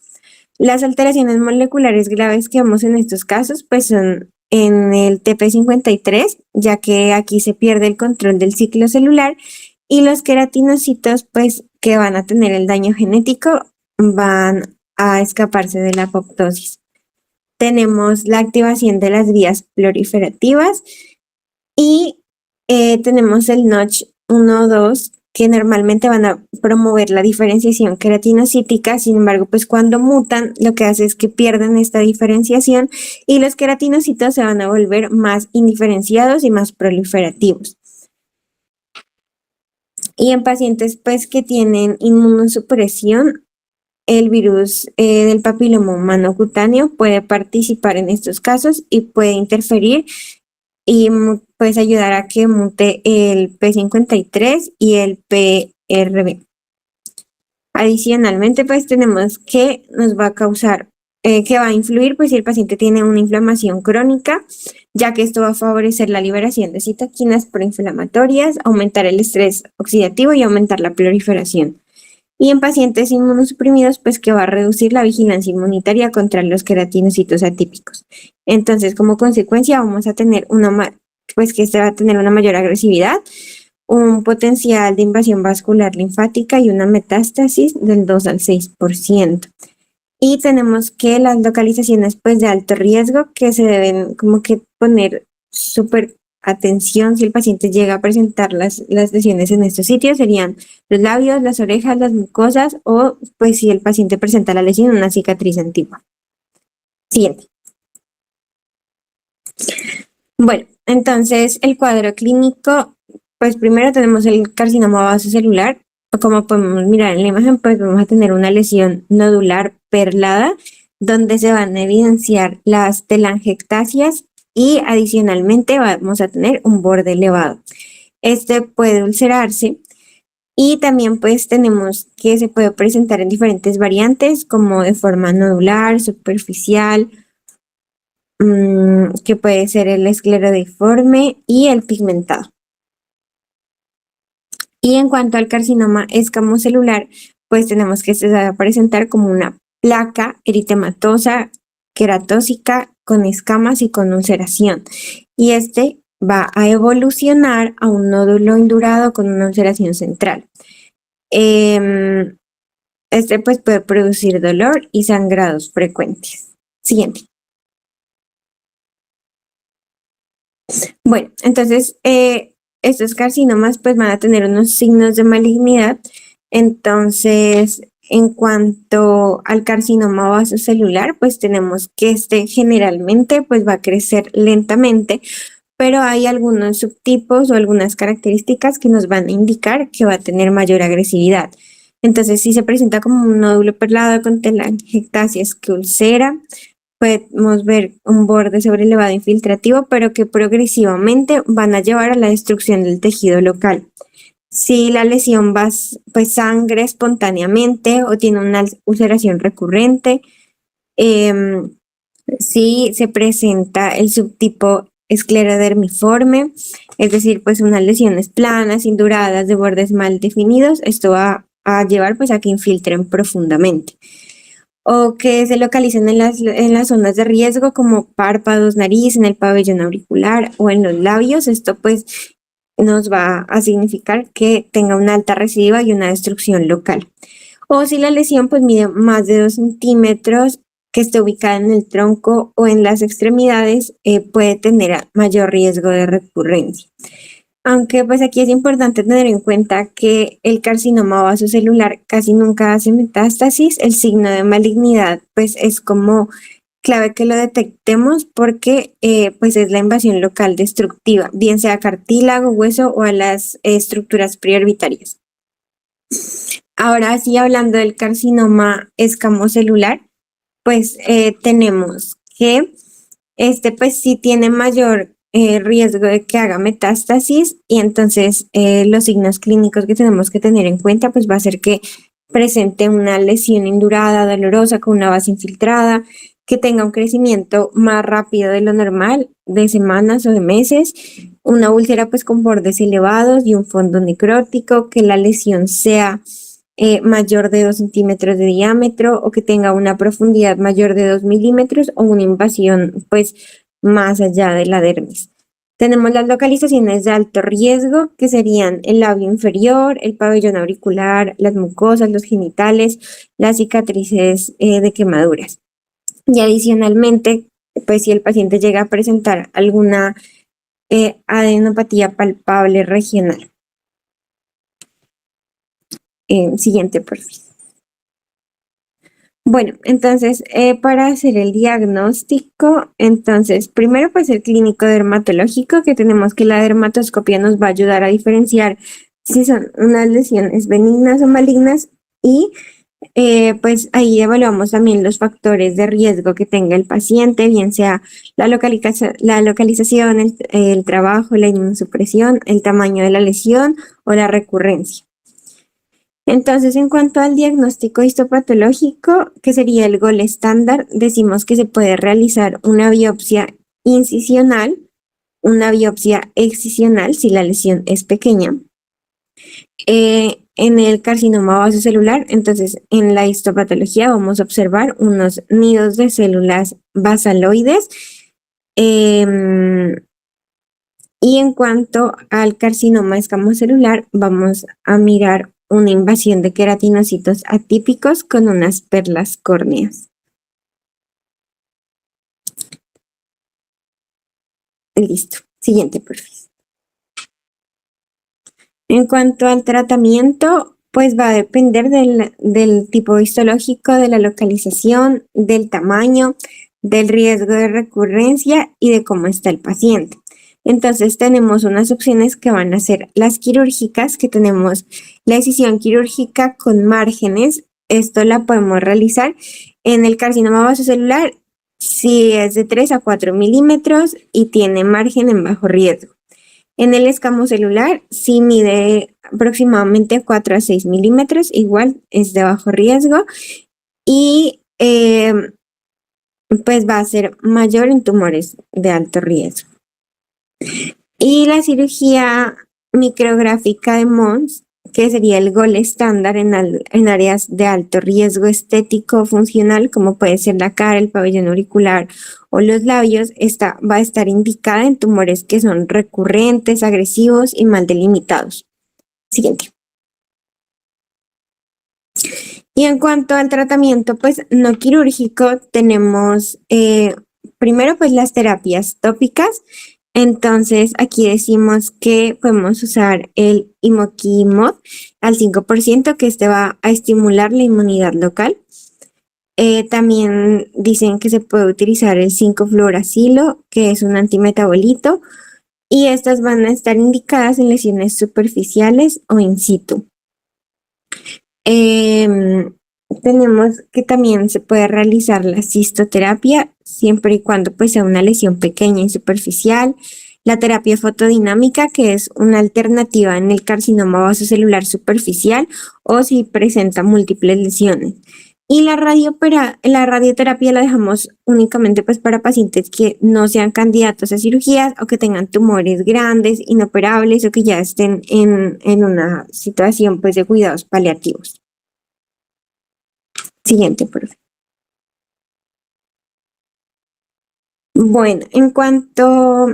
Las alteraciones moleculares graves que vemos en estos casos pues son en el TP53, ya que aquí se pierde el control del ciclo celular, y los queratinocitos pues que van a tener el daño genético van a escaparse de la apoptosis. Tenemos la activación de las vías proliferativas y tenemos el Notch 1 o 2, que normalmente van a promover la diferenciación queratinocítica. Sin embargo, pues cuando mutan, lo que hace es que pierden esta diferenciación y los queratinocitos se van a volver más indiferenciados y más proliferativos. Y en pacientes pues que tienen inmunosupresión, el virus del papiloma humano cutáneo puede participar en estos casos y puede interferir y pues ayudar a que mute el P53 y el PRB. Adicionalmente, pues tenemos que nos va a causar, que va a influir pues si el paciente tiene una inflamación crónica, ya que esto va a favorecer la liberación de citoquinas proinflamatorias, aumentar el estrés oxidativo y aumentar la proliferación. Y en pacientes inmunosuprimidos, pues que va a reducir la vigilancia inmunitaria contra los queratinocitos atípicos. Entonces, como consecuencia, vamos a tener pues que este va a tener una mayor agresividad, un potencial de invasión vascular linfática y una metástasis del 2 al 6%. Y tenemos que las localizaciones pues de alto riesgo que se deben como que poner súper atención si el paciente llega a presentar las lesiones en estos sitios serían los labios, las orejas, las mucosas o pues si el paciente presenta la lesión una cicatriz antigua. Siguiente. Bueno, entonces el cuadro clínico, pues primero tenemos el carcinoma vasocelular. Como podemos mirar en la imagen, pues vamos a tener una lesión nodular perlada donde se van a evidenciar las telangiectasias y adicionalmente vamos a tener un borde elevado. Este puede ulcerarse y también pues tenemos que se puede presentar en diferentes variantes como de forma nodular, superficial, que puede ser el esclerodeiforme y el pigmentado. Y en cuanto al carcinoma escamocelular, pues tenemos que se va a presentar como una placa eritematosa, queratósica, con escamas y con ulceración. Y este va a evolucionar a un nódulo indurado con una ulceración central. Este pues puede producir dolor y sangrados frecuentes. Siguiente. Bueno, entonces estos carcinomas pues van a tener unos signos de malignidad. Entonces, en cuanto al carcinoma vasocelular, pues tenemos que este generalmente pues va a crecer lentamente, pero hay algunos subtipos o algunas características que nos van a indicar que va a tener mayor agresividad. Entonces, si se presenta como un nódulo perlado con telangiectasias que ulcera, podemos ver un borde sobrelevado infiltrativo, pero que progresivamente van a llevar a la destrucción del tejido local. Si la lesión va, pues sangre espontáneamente o tiene una ulceración recurrente, si se presenta el subtipo esclerodermiforme, es decir, pues unas lesiones planas, induradas, de bordes mal definidos, esto va a llevar pues a que infiltren profundamente. O que se localicen en las zonas de riesgo como párpados, nariz, en el pabellón auricular o en los labios. Esto pues nos va a significar que tenga una alta recidiva y una destrucción local. O si la lesión pues mide más de 2 centímetros, que esté ubicada en el tronco o en las extremidades, puede tener mayor riesgo de recurrencia. Aunque pues aquí es importante tener en cuenta que el carcinoma vasocelular casi nunca hace metástasis, el signo de malignidad pues es como clave que lo detectemos porque pues es la invasión local destructiva, bien sea cartílago, hueso o a las estructuras preorbitarias. Ahora sí, hablando del carcinoma escamocelular, pues tenemos que este pues sí tiene mayor riesgo de que haga metástasis y entonces los signos clínicos que tenemos que tener en cuenta pues va a ser que presente una lesión indurada, dolorosa, con una base infiltrada, que tenga un crecimiento más rápido de lo normal, de semanas o de meses, una úlcera pues con bordes elevados y un fondo necrótico, que la lesión sea mayor de 2 centímetros de diámetro o que tenga una profundidad mayor de 2 milímetros o una invasión pues más allá de la dermis. Tenemos las localizaciones de alto riesgo, que serían el labio inferior, el pabellón auricular, las mucosas, los genitales, las cicatrices de quemaduras. Y adicionalmente, pues si el paciente llega a presentar alguna adenopatía palpable regional. Siguiente, por favor. Bueno, entonces, para hacer el diagnóstico, entonces, primero pues el clínico dermatológico, que tenemos que la dermatoscopia nos va a ayudar a diferenciar si son unas lesiones benignas o malignas y pues ahí evaluamos también los factores de riesgo que tenga el paciente, bien sea la localización, el trabajo, la inmunosupresión, el tamaño de la lesión o la recurrencia. Entonces, en cuanto al diagnóstico histopatológico, que sería el gol estándar, decimos que se puede realizar una biopsia incisional, una biopsia excisional si la lesión es pequeña. En el carcinoma vasocelular, entonces en la histopatología vamos a observar unos nidos de células basaloides Y en cuanto al carcinoma escamocelular, vamos a mirar una invasión de queratinocitos atípicos con unas perlas córneas. Listo. Siguiente, por favor. En cuanto al tratamiento, pues va a depender del tipo histológico, de la localización, del tamaño, del riesgo de recurrencia y de cómo está el paciente. Entonces tenemos unas opciones que van a ser las quirúrgicas, que tenemos la decisión quirúrgica con márgenes. Esto la podemos realizar en el carcinoma vasocelular si es de 3 a 4 milímetros y tiene margen en bajo riesgo. En el escamocelular, si mide aproximadamente 4 a 6 milímetros, igual es de bajo riesgo y pues va a ser mayor en tumores de alto riesgo. Y la cirugía micrográfica de Mons, que sería el gold estándar en áreas de alto riesgo estético funcional, como puede ser la cara, el pabellón auricular o los labios, esta va a estar indicada en tumores que son recurrentes, agresivos y mal delimitados. Siguiente. Y en cuanto al tratamiento, pues no quirúrgico, tenemos primero pues las terapias tópicas. Entonces aquí decimos que podemos usar el Imoquimod al 5%, que este va a estimular la inmunidad local. También dicen que se puede utilizar el 5-fluoracilo, que es un antimetabolito, y estas van a estar indicadas en lesiones superficiales o in situ. Tenemos que también se puede realizar la cistoterapia siempre y cuando pues sea una lesión pequeña y superficial. La terapia fotodinámica, que es una alternativa en el carcinoma vasocelular superficial o si presenta múltiples lesiones. Y la radioterapia la dejamos únicamente pues para pacientes que no sean candidatos a cirugías o que tengan tumores grandes, inoperables o que ya estén en una situación pues de cuidados paliativos. Siguiente, por favor. Bueno, en cuanto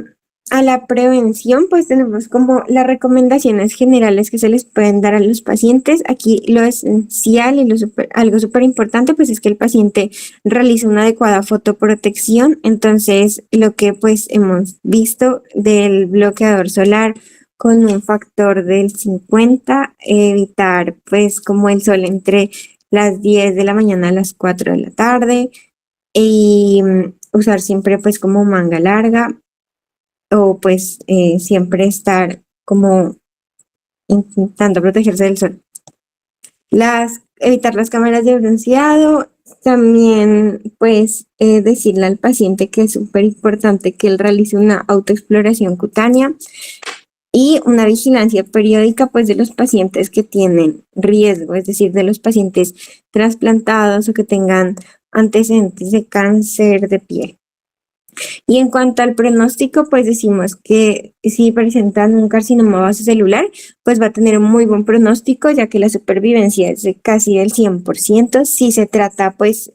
a la prevención, pues tenemos como las recomendaciones generales que se les pueden dar a los pacientes. Aquí lo esencial y algo súper importante, pues es que el paciente realice una adecuada fotoprotección. Entonces, lo que pues hemos visto del bloqueador solar con un factor del 50, evitar pues como el sol entre las 10 de la mañana a las 4 de la tarde y usar siempre pues como manga larga o pues siempre estar como intentando protegerse del sol. Evitar las cámaras de bronceado, también pues decirle al paciente que es súper importante que él realice una autoexploración cutánea y una vigilancia periódica pues de los pacientes que tienen riesgo, es decir, de los pacientes trasplantados o que tengan antecedentes de cáncer de piel. Y en cuanto al pronóstico, pues decimos que si presentan un carcinoma vasocelular, pues va a tener un muy buen pronóstico, ya que la supervivencia es de casi del 100%, si se trata pues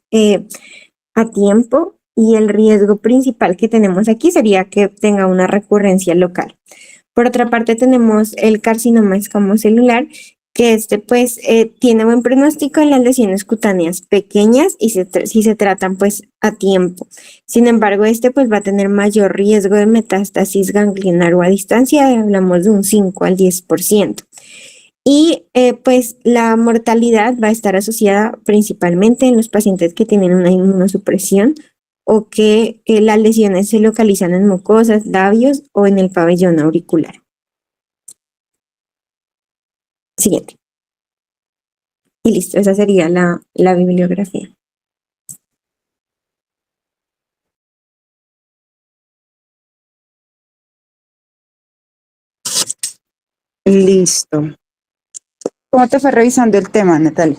a tiempo, y el riesgo principal que tenemos aquí sería que tenga una recurrencia local. Por otra parte, tenemos el carcinoma escamocelular, que pues tiene buen pronóstico en las lesiones cutáneas pequeñas y si se tratan pues a tiempo. Sin embargo, pues va a tener mayor riesgo de metástasis ganglionar o a distancia, hablamos de un 5 al 10%. Y pues la mortalidad va a estar asociada principalmente en los pacientes que tienen una inmunosupresión o que las lesiones se localizan en mucosas, labios o en el pabellón auricular. Siguiente. Y listo, esa sería la bibliografía. Listo. ¿Cómo te fue revisando el tema, Natalia?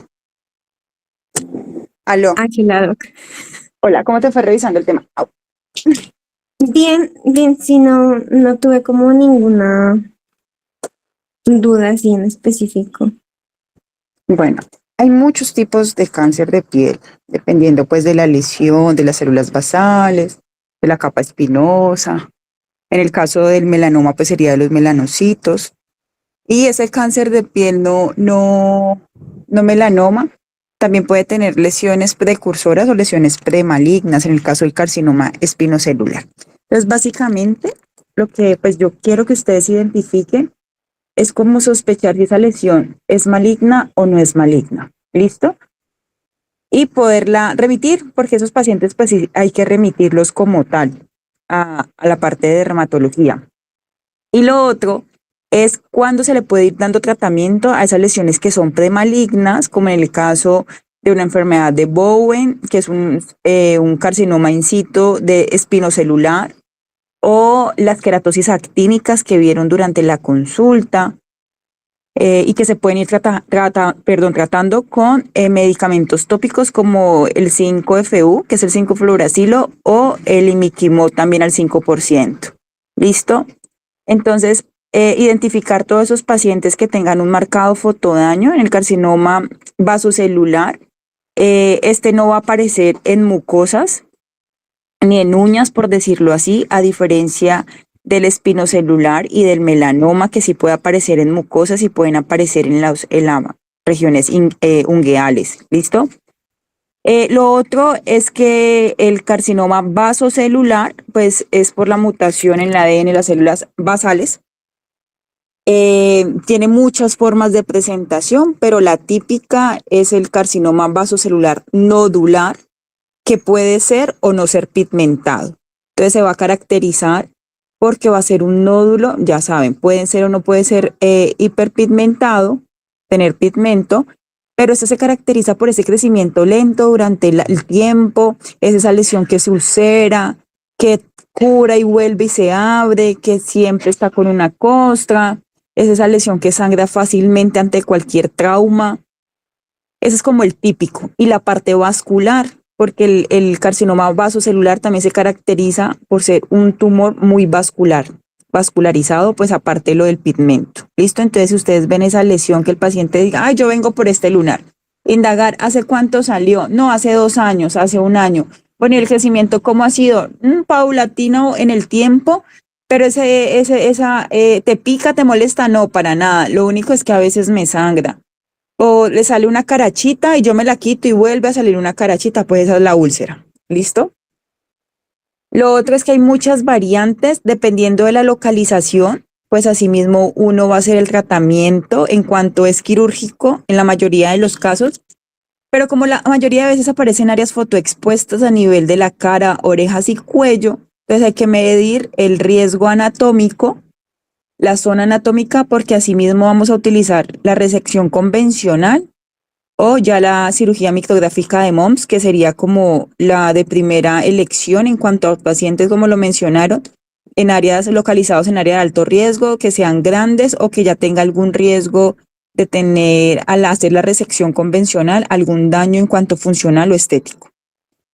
Aló. Aquí la doc. Hola, ¿cómo te fue revisando el tema? Au. Bien, si no tuve como ninguna duda así en específico. Bueno, hay muchos tipos de cáncer de piel, dependiendo pues de la lesión, de las células basales, de la capa espinosa. En el caso del melanoma, pues sería de los melanocitos. Y ese cáncer de piel no melanoma también puede tener lesiones precursoras o lesiones premalignas, en el caso del carcinoma espinocelular. Entonces, básicamente, lo que pues yo quiero que ustedes identifiquen es cómo sospechar si esa lesión es maligna o no es maligna. ¿Listo? Y poderla remitir, porque esos pacientes pues sí hay que remitirlos como tal a la parte de dermatología. Y lo otro es cuando se le puede ir dando tratamiento a esas lesiones que son premalignas, como en el caso de una enfermedad de Bowen, que es un carcinoma in situ de espinocelular, o las queratosis actínicas que vieron durante la consulta, y que se pueden ir tratando con medicamentos tópicos como el 5-FU, que es el 5-fluoracilo, o el imiquimod también al 5%. ¿Listo? Entonces, identificar todos esos pacientes que tengan un marcado fotodaño en el carcinoma vasocelular. Este no va a aparecer en mucosas ni en uñas, por decirlo así, a diferencia del espinocelular y del melanoma, que sí puede aparecer en mucosas y pueden aparecer en las regiones ungueales. ¿Listo? Lo otro es que el carcinoma vasocelular, pues es por la mutación en el ADN de las células basales. Tiene muchas formas de presentación, pero la típica es el carcinoma vasocelular nodular, que puede ser o no ser pigmentado. Entonces se va a caracterizar porque va a ser un nódulo, ya saben, puede ser o no puede ser hiperpigmentado, tener pigmento, pero esto se caracteriza por ese crecimiento lento durante el tiempo, es esa lesión que se ulcera, que cura y vuelve y se abre, que siempre está con una costra, es esa lesión que sangra fácilmente ante cualquier trauma. Ese es como el típico. Y la parte vascular, porque el carcinoma vasocelular también se caracteriza por ser un tumor muy vascularizado, pues aparte de lo del pigmento. ¿Listo? Entonces, si ustedes ven esa lesión que el paciente diga, ay, yo vengo por este lunar. Indagar, ¿hace cuánto salió? No, hace 2 años, hace 1 año. Bueno, ¿y el crecimiento cómo ha sido? Paulatino en el tiempo, pero ¿te pica, te molesta? No, para nada. Lo único es que a veces me sangra. O le sale una carachita y yo me la quito y vuelve a salir una carachita, pues esa es la úlcera. ¿Listo? Lo otro es que hay muchas variantes dependiendo de la localización, pues asimismo uno va a hacer el tratamiento en cuanto es quirúrgico en la mayoría de los casos, pero como la mayoría de veces aparecen áreas fotoexpuestas a nivel de la cara, orejas y cuello, entonces hay que medir el riesgo anatómico, la zona anatómica, porque asimismo vamos a utilizar la resección convencional o ya la cirugía mictográfica de MOMS, que sería como la de primera elección en cuanto a pacientes, como lo mencionaron, en áreas localizados en área de alto riesgo, que sean grandes o que ya tenga algún riesgo de tener, al hacer la resección convencional, algún daño en cuanto funcional o estético.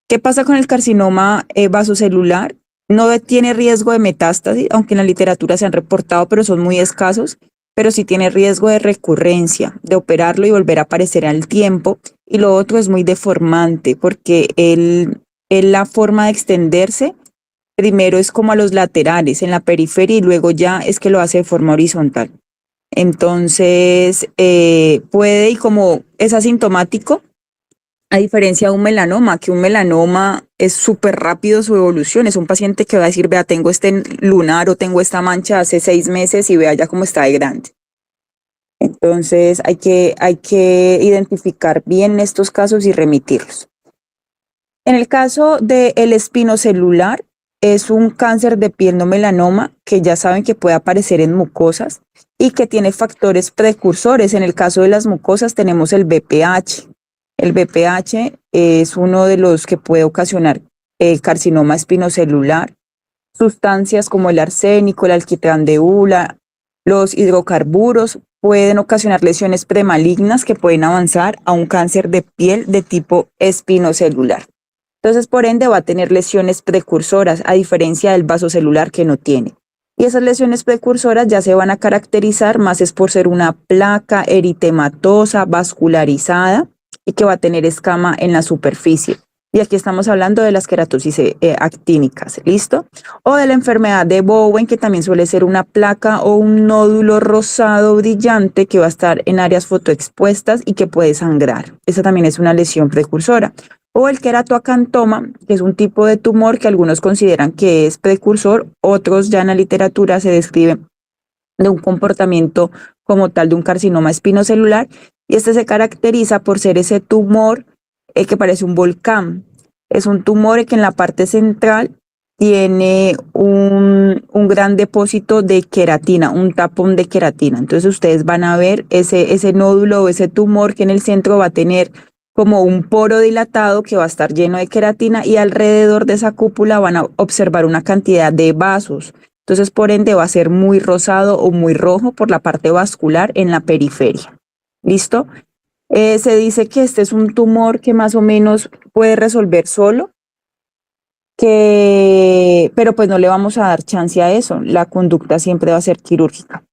¿Qué pasa con el carcinoma vasocelular? No tiene riesgo de metástasis, aunque en la literatura se han reportado, pero son muy escasos, pero sí tiene riesgo de recurrencia, de operarlo y volver a aparecer al tiempo. Y lo otro es muy deformante, porque la forma de extenderse, primero es como a los laterales, en la periferia, y luego ya es que lo hace de forma horizontal. Entonces, puede, y como es asintomático, a diferencia de un melanoma, que un melanoma es súper rápido su evolución, es un paciente que va a decir, vea, tengo este lunar o tengo esta mancha hace 6 meses y vea ya cómo está de grande. Entonces hay que identificar bien estos casos y remitirlos. En el caso del espinocelular, es un cáncer de piel no melanoma que ya saben que puede aparecer en mucosas y que tiene factores precursores. En el caso de las mucosas tenemos el BPH. El BPH es uno de los que puede ocasionar el carcinoma espinocelular. Sustancias como el arsénico, el alquitrán de hula, los hidrocarburos pueden ocasionar lesiones premalignas que pueden avanzar a un cáncer de piel de tipo espinocelular. Entonces, por ende, va a tener lesiones precursoras, a diferencia del vasocelular que no tiene. Y esas lesiones precursoras ya se van a caracterizar más es por ser una placa eritematosa, vascularizada, y que va a tener escama en la superficie. Y aquí estamos hablando de las queratosis actínicas, ¿listo? O de la enfermedad de Bowen, que también suele ser una placa o un nódulo rosado brillante que va a estar en áreas fotoexpuestas y que puede sangrar. Esa también es una lesión precursora. O el queratoacantoma, que es un tipo de tumor que algunos consideran que es precursor, otros ya en la literatura se describe de un comportamiento como tal de un carcinoma espinocelular, y este se caracteriza por ser ese tumor que parece un volcán. Es un tumor que en la parte central tiene un gran depósito de queratina, un tapón de queratina. Entonces ustedes van a ver ese nódulo o ese tumor que en el centro va a tener como un poro dilatado que va a estar lleno de queratina, y alrededor de esa cúpula van a observar una cantidad de vasos. Entonces, por ende, va a ser muy rosado o muy rojo por la parte vascular en la periferia. ¿Listo? Se dice que este es un tumor que más o menos puede resolver solo, pero pues no le vamos a dar chance a eso. La conducta siempre va a ser quirúrgica.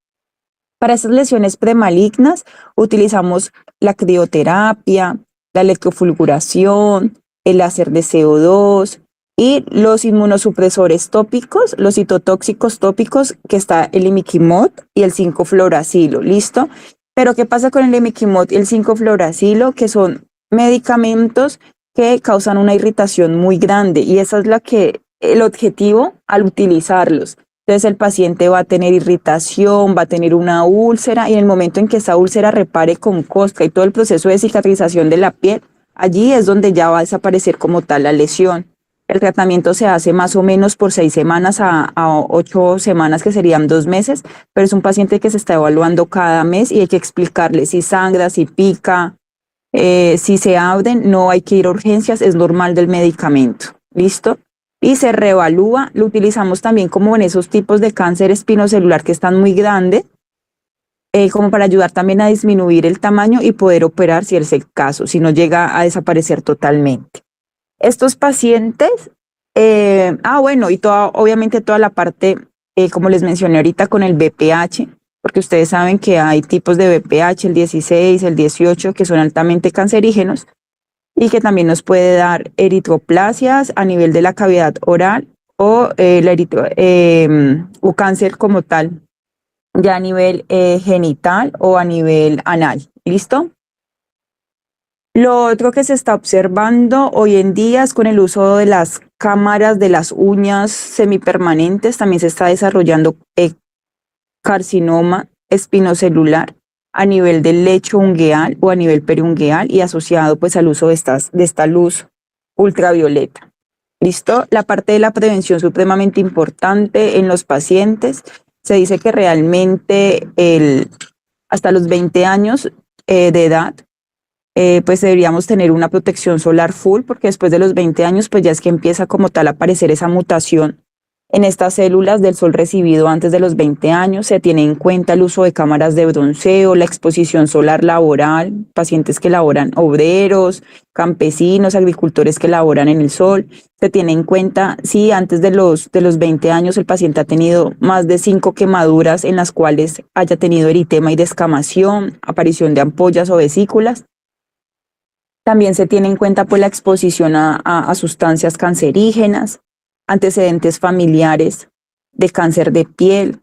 Para estas lesiones premalignas utilizamos la crioterapia, la electrofulguración, el láser de CO2 y los inmunosupresores tópicos, los citotóxicos tópicos, que está el imiquimod y el 5-fluoracilo, ¿listo? Pero ¿qué pasa con el imiquimod y el 5-fluoracilo? Que son medicamentos que causan una irritación muy grande, y esa es el objetivo al utilizarlos. Entonces el paciente va a tener irritación, va a tener una úlcera, y en el momento en que esa úlcera repare con costra y todo el proceso de cicatrización de la piel, allí es donde ya va a desaparecer como tal la lesión. El tratamiento se hace más o menos por 6 semanas a 8 semanas, que serían 2 meses, pero es un paciente que se está evaluando cada mes y hay que explicarle si sangra, si pica, si se abren. No hay que ir a urgencias, es normal del medicamento. ¿Listo? Y se reevalúa. Lo utilizamos también como en esos tipos de cáncer espinocelular que están muy grandes, como para ayudar también a disminuir el tamaño y poder operar si es el caso, si no llega a desaparecer totalmente. Estos pacientes, bueno, y obviamente toda la parte, como les mencioné ahorita, con el BPH, porque ustedes saben que hay tipos de BPH, el 16, el 18, que son altamente cancerígenos y que también nos puede dar eritroplasias a nivel de la cavidad oral o o cáncer como tal, ya a nivel genital o a nivel anal. ¿Listo? Lo otro que se está observando hoy en día es con el uso de las cámaras de las uñas semipermanentes. También se está desarrollando carcinoma espinocelular a nivel del lecho ungueal o a nivel periungueal, y asociado pues al uso de esta luz ultravioleta. ¿Listo? La parte de la prevención supremamente importante en los pacientes. Se dice que realmente hasta los 20 años de edad, pues deberíamos tener una protección solar full, porque después de los 20 años pues ya es que empieza como tal a aparecer esa mutación en estas células del sol recibido antes de los 20 años. Se tiene en cuenta el uso de cámaras de bronceo, la exposición solar laboral, pacientes que laboran, obreros, campesinos, agricultores que laboran en el sol. Se tiene en cuenta si antes de los 20 años el paciente ha tenido más de 5 quemaduras en las cuales haya tenido eritema y descamación, aparición de ampollas o vesículas. También se tiene en cuenta pues la exposición a sustancias cancerígenas, antecedentes familiares de cáncer de piel,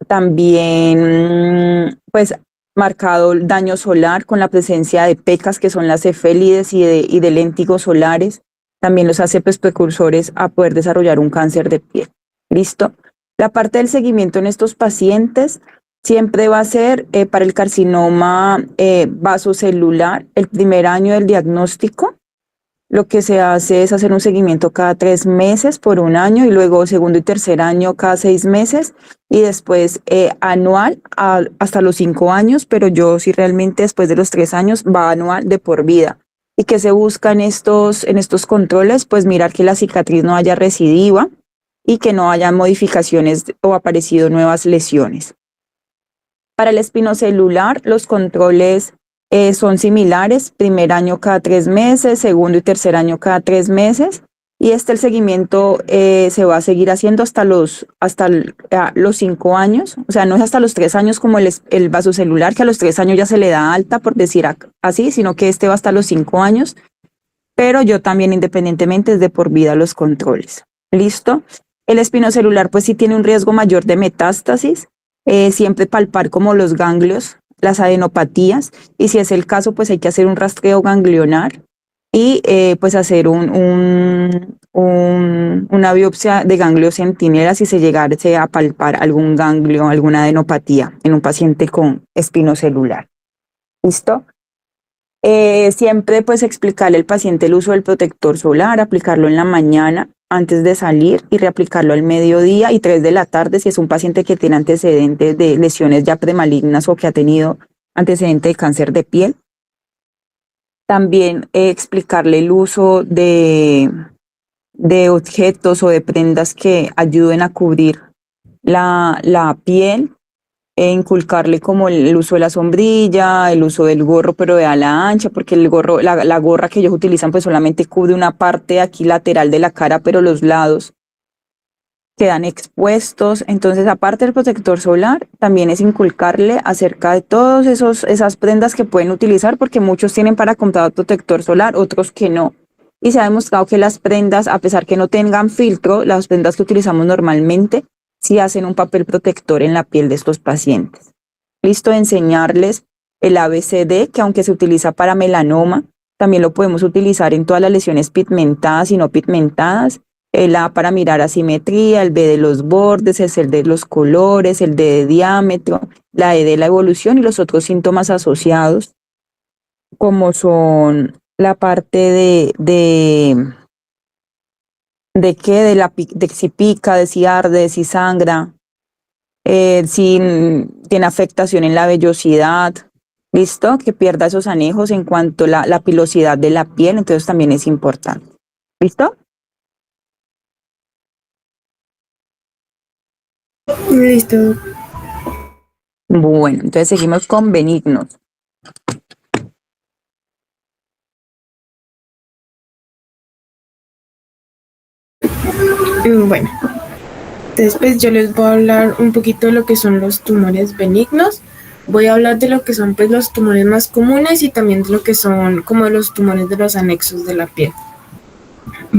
también pues marcado el daño solar con la presencia de pecas, que son las cefélides, y de léntigos solares. También los hace pues precursores a poder desarrollar un cáncer de piel. ¿Listo? La parte del seguimiento en estos pacientes siempre va a ser para el carcinoma vasocelular. El primer año del diagnóstico, lo que se hace es hacer un seguimiento cada 3 meses por 1 año, y luego segundo y tercer año cada 6 meses, y después anual hasta los 5 años, pero yo sí realmente después de los 3 años va anual de por vida. ¿Y qué se busca en estos controles? Pues mirar que la cicatriz no haya recidiva y que no haya modificaciones o aparecido nuevas lesiones. Para el espinocelular, los controles son similares: primer año cada 3 meses, segundo y tercer año cada 3 meses, y el seguimiento se va a seguir haciendo hasta los 5 años, o sea, no es hasta los 3 años como el vasocelular, que a los 3 años ya se le da alta, por decir así, sino que va hasta los 5 años, pero yo también independientemente es de por vida los controles. ¿Listo? El espinocelular pues sí tiene un riesgo mayor de metástasis, siempre palpar como los ganglios, las adenopatías, y si es el caso pues hay que hacer un rastreo ganglionar y pues hacer una biopsia de ganglios centinelas si se llegase a palpar algún ganglio, alguna adenopatía en un paciente con espinocelular. ¿Listo? Siempre pues explicarle al paciente el uso del protector solar, aplicarlo en la mañana antes de salir y reaplicarlo al mediodía y 3 de la tarde si es un paciente que tiene antecedentes de lesiones ya premalignas o que ha tenido antecedente de cáncer de piel. También explicarle el uso de objetos o de prendas que ayuden a cubrir la piel, inculcarle como el uso de la sombrilla, el uso del gorro pero de ala ancha, porque el gorro, la gorra que ellos utilizan pues solamente cubre una parte aquí lateral de la cara, pero los lados quedan expuestos. Entonces, aparte del protector solar, también es inculcarle acerca de todas esas prendas que pueden utilizar, porque muchos tienen para comprar protector solar, otros que no. Y se ha demostrado que las prendas, a pesar que no tengan filtro, las prendas que utilizamos normalmente, sí hacen un papel protector en la piel de estos pacientes. Listo, enseñarles el ABCD, que aunque se utiliza para melanoma, también lo podemos utilizar en todas las lesiones pigmentadas y no pigmentadas. El A para mirar asimetría, el B de los bordes, el C de los colores, el D de diámetro, la E de la evolución y los otros síntomas asociados, como son la parte de si pica, de si arde, de si sangra, si tiene afectación en la vellosidad, ¿listo? Que pierda esos anejos en cuanto a la pilosidad de la piel, entonces también es importante. ¿Listo? Listo. Bueno, entonces seguimos con benignos. Bueno, entonces pues yo les voy a hablar un poquito de lo que son los tumores benignos. Voy a hablar de lo que son pues los tumores más comunes y también de lo que son como los tumores de los anexos de la piel.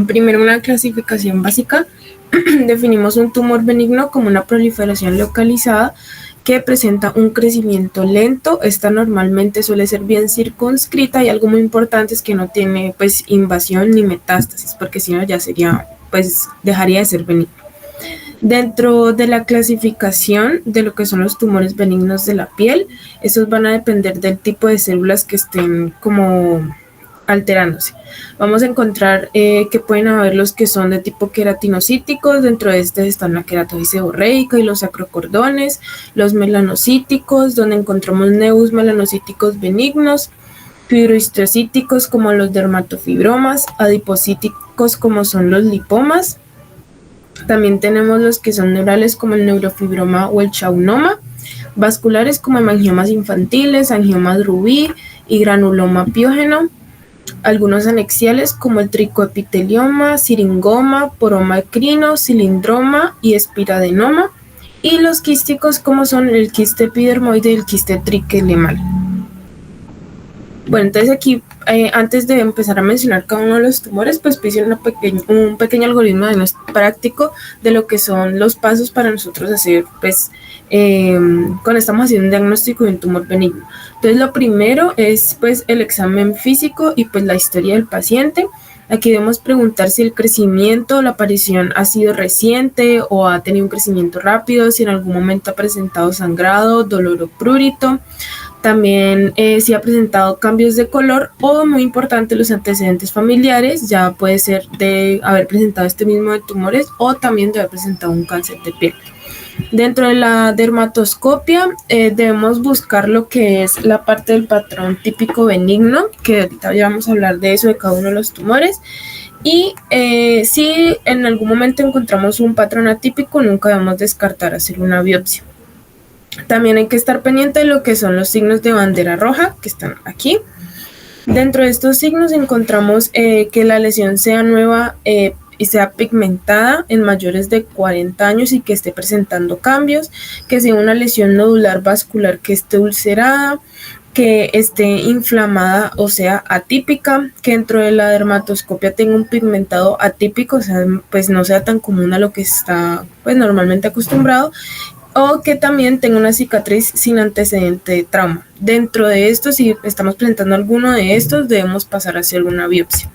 Primero, una clasificación básica. Definimos un tumor benigno como una proliferación localizada que presenta un crecimiento lento. Esta normalmente suele ser bien circunscrita y algo muy importante es que no tiene pues invasión ni metástasis, porque si no ya sería pues dejaría de ser benigno. Dentro de la clasificación de lo que son los tumores benignos de la piel, estos van a depender del tipo de células que estén como alterándose. Vamos a encontrar que pueden haber los que son de tipo queratinocíticos, dentro de este están la queratosis seborreica y los acrocordones, los melanocíticos, donde encontramos neus melanocíticos benignos, fibrohistocíticos como los dermatofibromas, adipocíticos como son los lipomas. También tenemos los que son neurales como el neurofibroma o el schwannoma, vasculares como hemangiomas infantiles, angiomas rubí y granuloma piógeno. Algunos anexiales como el tricoepitelioma, siringoma, poroma ecrino, cilindroma y espiradenoma, y los quísticos como son el quiste epidermoide y el quiste triquelemal. Bueno, entonces aquí antes de empezar a mencionar cada uno de los tumores, pues hice un pequeño algoritmo práctico de lo que son los pasos para nosotros hacer pues cuando estamos haciendo un diagnóstico de un tumor benigno. Entonces lo primero es pues el examen físico y pues la historia del paciente. Aquí debemos preguntar si el crecimiento, la aparición ha sido reciente o ha tenido un crecimiento rápido, si en algún momento ha presentado sangrado, dolor o prurito. También si ha presentado cambios de color o, muy importante, los antecedentes familiares, ya puede ser de haber presentado este mismo de tumores o también de haber presentado un cáncer de piel. Dentro de la dermatoscopia debemos buscar lo que es la parte del patrón típico benigno, que ahorita ya vamos a hablar de eso, de cada uno de los tumores. Y si en algún momento encontramos un patrón atípico, nunca debemos descartar hacer una biopsia. También hay que estar pendiente de lo que son los signos de bandera roja, que están aquí. Dentro de estos signos encontramos que la lesión sea nueva y sea pigmentada en mayores de 40 años y que esté presentando cambios, que sea una lesión nodular vascular que esté ulcerada, que esté inflamada o sea atípica, que dentro de la dermatoscopia tenga un pigmentado atípico, o sea, pues no sea tan común a lo que está pues normalmente acostumbrado, o que también tenga una cicatriz sin antecedente de trauma. Dentro de esto, si estamos presentando alguno de estos, debemos pasar a hacer alguna biopsia.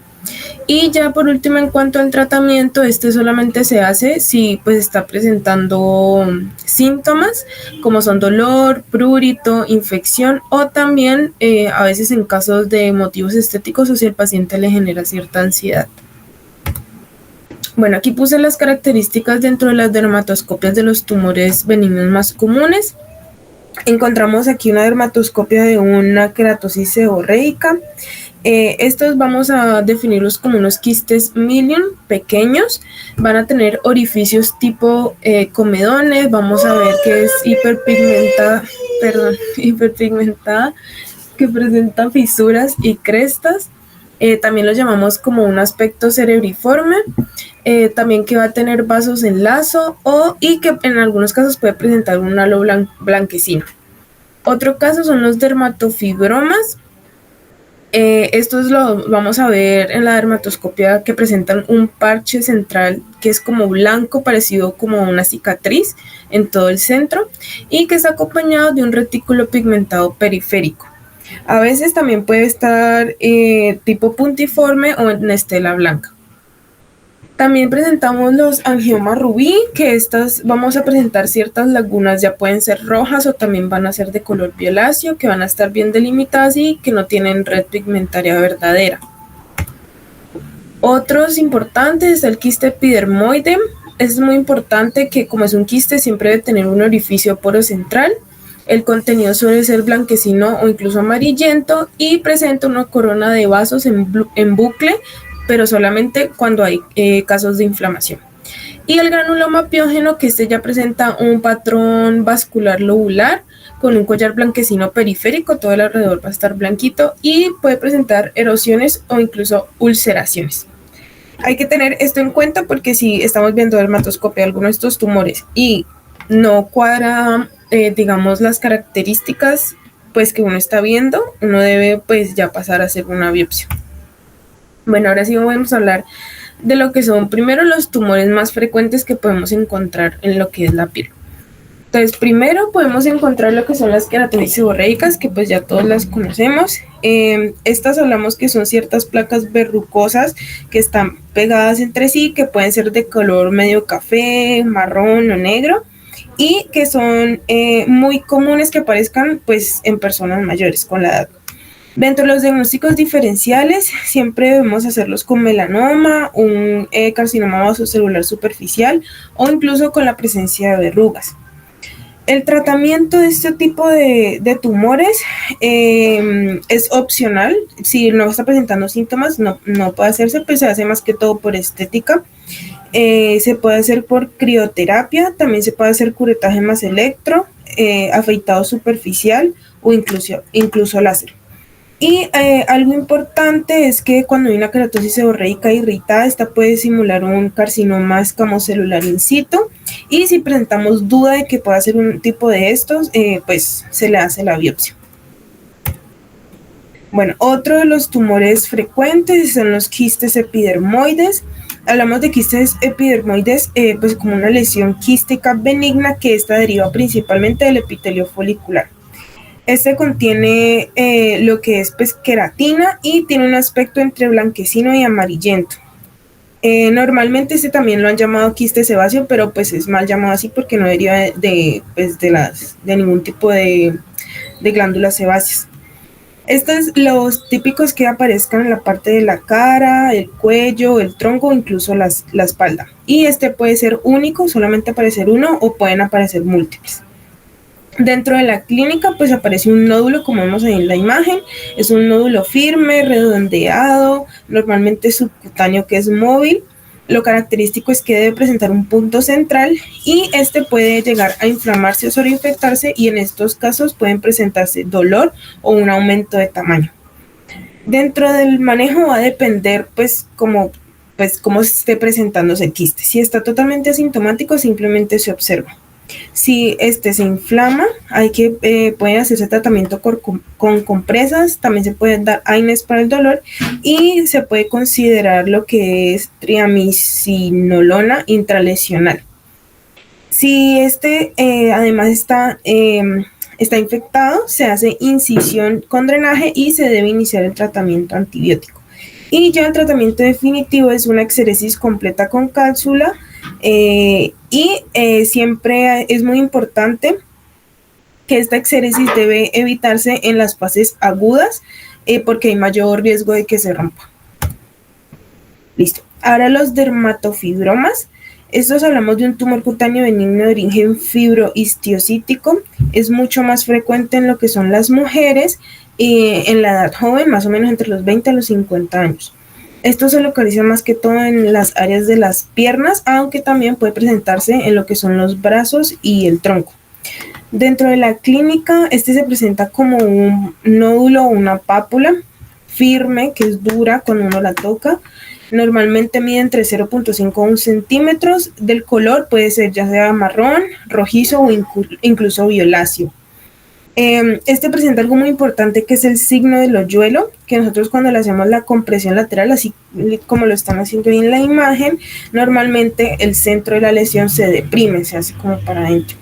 Y ya por último, en cuanto al tratamiento, este solamente se hace si pues está presentando síntomas como son dolor, prurito, infección, o también a veces en casos de motivos estéticos o si el paciente le genera cierta ansiedad. Bueno, aquí puse las características dentro de las dermatoscopias de los tumores benignos más comunes. Encontramos aquí una dermatoscopia de una queratosis seborreica. Estos vamos a definirlos como unos quistes milium pequeños, van a tener orificios tipo comedones, vamos a ver que es hiperpigmentada, que presenta fisuras y crestas. También lo llamamos como un aspecto cerebriforme, también que va a tener vasos en lazo y que en algunos casos puede presentar un halo blanquecino. Otro caso son los dermatofibromas. Estos lo vamos a ver en la dermatoscopia, que presentan un parche central que es como blanco, parecido como una cicatriz en todo el centro, y que está acompañado de un retículo pigmentado periférico. A veces también puede estar tipo puntiforme o en estela blanca. También presentamos los angiomas rubí, que estas vamos a presentar ciertas lagunas, ya pueden ser rojas o también van a ser de color violáceo, que van a estar bien delimitadas y que no tienen red pigmentaria verdadera. Otros importantes es el quiste epidermoide. Es muy importante que, como es un quiste, siempre debe tener un orificio poro central. El contenido suele ser blanquecino o incluso amarillento y presenta una corona de vasos en bucle, pero solamente cuando hay casos de inflamación. Y el granuloma piógeno, que este ya presenta un patrón vascular lobular con un collar blanquecino periférico, todo el alrededor va a estar blanquito y puede presentar erosiones o incluso ulceraciones. Hay que tener esto en cuenta porque si estamos viendo dermatoscopia de alguno de estos tumores y no cuadra, digamos, las características pues que uno está viendo, uno debe pues ya pasar a hacer una biopsia. Bueno, ahora sí vamos a hablar de lo que son primero los tumores más frecuentes que podemos encontrar en lo que es la piel. Entonces, primero podemos encontrar lo que son las queratosis seborreicas, que pues ya todos las conocemos. Estas hablamos que son ciertas placas verrucosas que están pegadas entre sí, que pueden ser de color medio café, marrón o negro, y que son muy comunes que aparezcan pues en personas mayores con la edad. Dentro de los diagnósticos diferenciales, siempre debemos hacerlos con melanoma, un carcinoma vasocelular superficial o incluso con la presencia de verrugas. El tratamiento de este tipo de tumores es opcional. Si no está presentando síntomas, no puede hacerse, pues se hace más que todo por estética. Se puede hacer por crioterapia, también se puede hacer curetaje más electro, afeitado superficial o incluso láser. Y algo importante es que cuando hay una queratosis seborreica irritada, esta puede simular un carcinoma escamocelular in situ, y si presentamos duda de que pueda ser un tipo de estos, pues se le hace la biopsia. Bueno, otro de los tumores frecuentes son los quistes epidermoides. Hablamos de quistes epidermoides pues como una lesión quística benigna que esta deriva principalmente del epitelio folicular. Este contiene lo que es pues queratina y tiene un aspecto entre blanquecino y amarillento. Normalmente este también lo han llamado quiste sebáceo, pero pues es mal llamado así porque no deriva de ningún tipo de glándulas sebáceas. Estos los típicos que aparezcan en la parte de la cara, el cuello, el tronco, incluso la espalda. Y este puede ser único, solamente aparecer uno, o pueden aparecer múltiples. Dentro de la clínica pues aparece un nódulo, como vemos ahí en la imagen. Es un nódulo firme, redondeado, normalmente subcutáneo, que es móvil. Lo característico es que debe presentar un punto central y este puede llegar a inflamarse o sobreinfectarse, y en estos casos pueden presentarse dolor o un aumento de tamaño. Dentro del manejo va a depender pues como pues cómo esté presentándose el quiste. Si está totalmente asintomático, simplemente se observa. Si se inflama, pueden hacerse tratamiento con compresas, también se pueden dar AINES para el dolor y se puede considerar lo que es triamcinolona intralesional. Si además está infectado, se hace incisión con drenaje y se debe iniciar el tratamiento antibiótico. Y ya el tratamiento definitivo es una exéresis completa con cápsula. Siempre es muy importante que esta exéresis debe evitarse en las fases agudas porque hay mayor riesgo de que se rompa. Listo. Ahora los dermatofibromas. Estos hablamos de un tumor cutáneo benigno de origen fibrohistiocítico. Es mucho más frecuente en lo que son las mujeres en la edad joven, más o menos entre los 20 a los 50 años. Esto se localiza más que todo en las áreas de las piernas, aunque también puede presentarse en lo que son los brazos y el tronco. Dentro de la clínica, se presenta como un nódulo o una pápula firme, que es dura cuando uno la toca. Normalmente mide entre 0.5 a 1 centímetros. Del color puede ser ya sea marrón, rojizo o incluso violáceo. Presenta algo muy importante que es el signo del hoyuelo, que nosotros cuando le hacemos la compresión lateral, así como lo están haciendo ahí en la imagen, normalmente el centro de la lesión se deprime, se hace como para adentro.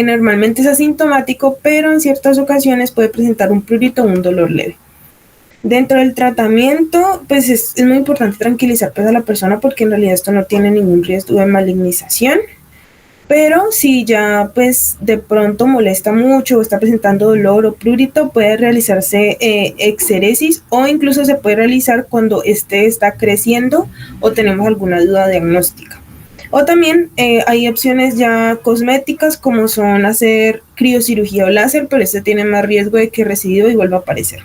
Normalmente es asintomático, pero en ciertas ocasiones puede presentar un prurito o un dolor leve. Dentro del tratamiento, pues es muy importante tranquilizar pues, a la persona porque en realidad esto no tiene ningún riesgo de malignización. Pero si ya pues de pronto molesta mucho o está presentando dolor o prurito, puede realizarse exéresis o incluso se puede realizar cuando está creciendo o tenemos alguna duda diagnóstica. O también hay opciones ya cosméticas como son hacer criocirugía o láser, pero tiene más riesgo de que recidive y vuelva a aparecer.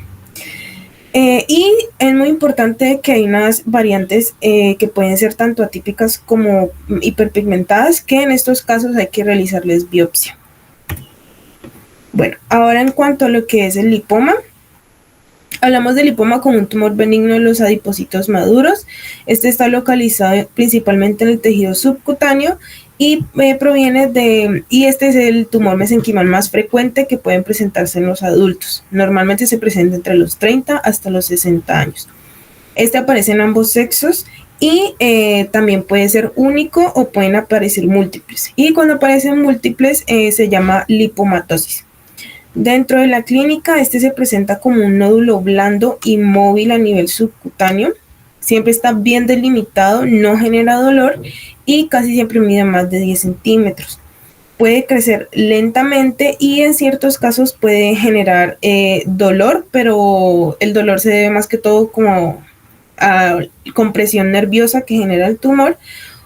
Y es muy importante que hay unas variantes que pueden ser tanto atípicas como hiperpigmentadas, que en estos casos hay que realizarles biopsia. Bueno, ahora en cuanto a lo que es el lipoma, hablamos del lipoma como un tumor benigno de los adipocitos maduros. Está localizado principalmente en el tejido subcutáneo y este es el tumor mesenquimal más frecuente que pueden presentarse en los adultos. Normalmente se presenta entre los 30 hasta los 60 años. Aparece en ambos sexos y también puede ser único o pueden aparecer múltiples. Y cuando aparecen múltiples se llama lipomatosis. Dentro de la clínica, se presenta como un nódulo blando y móvil a nivel subcutáneo. Siempre está bien delimitado, no genera dolor y casi siempre mide más de 10 centímetros. Puede crecer lentamente y en ciertos casos puede generar dolor, pero el dolor se debe más que todo como a compresión nerviosa que genera el tumor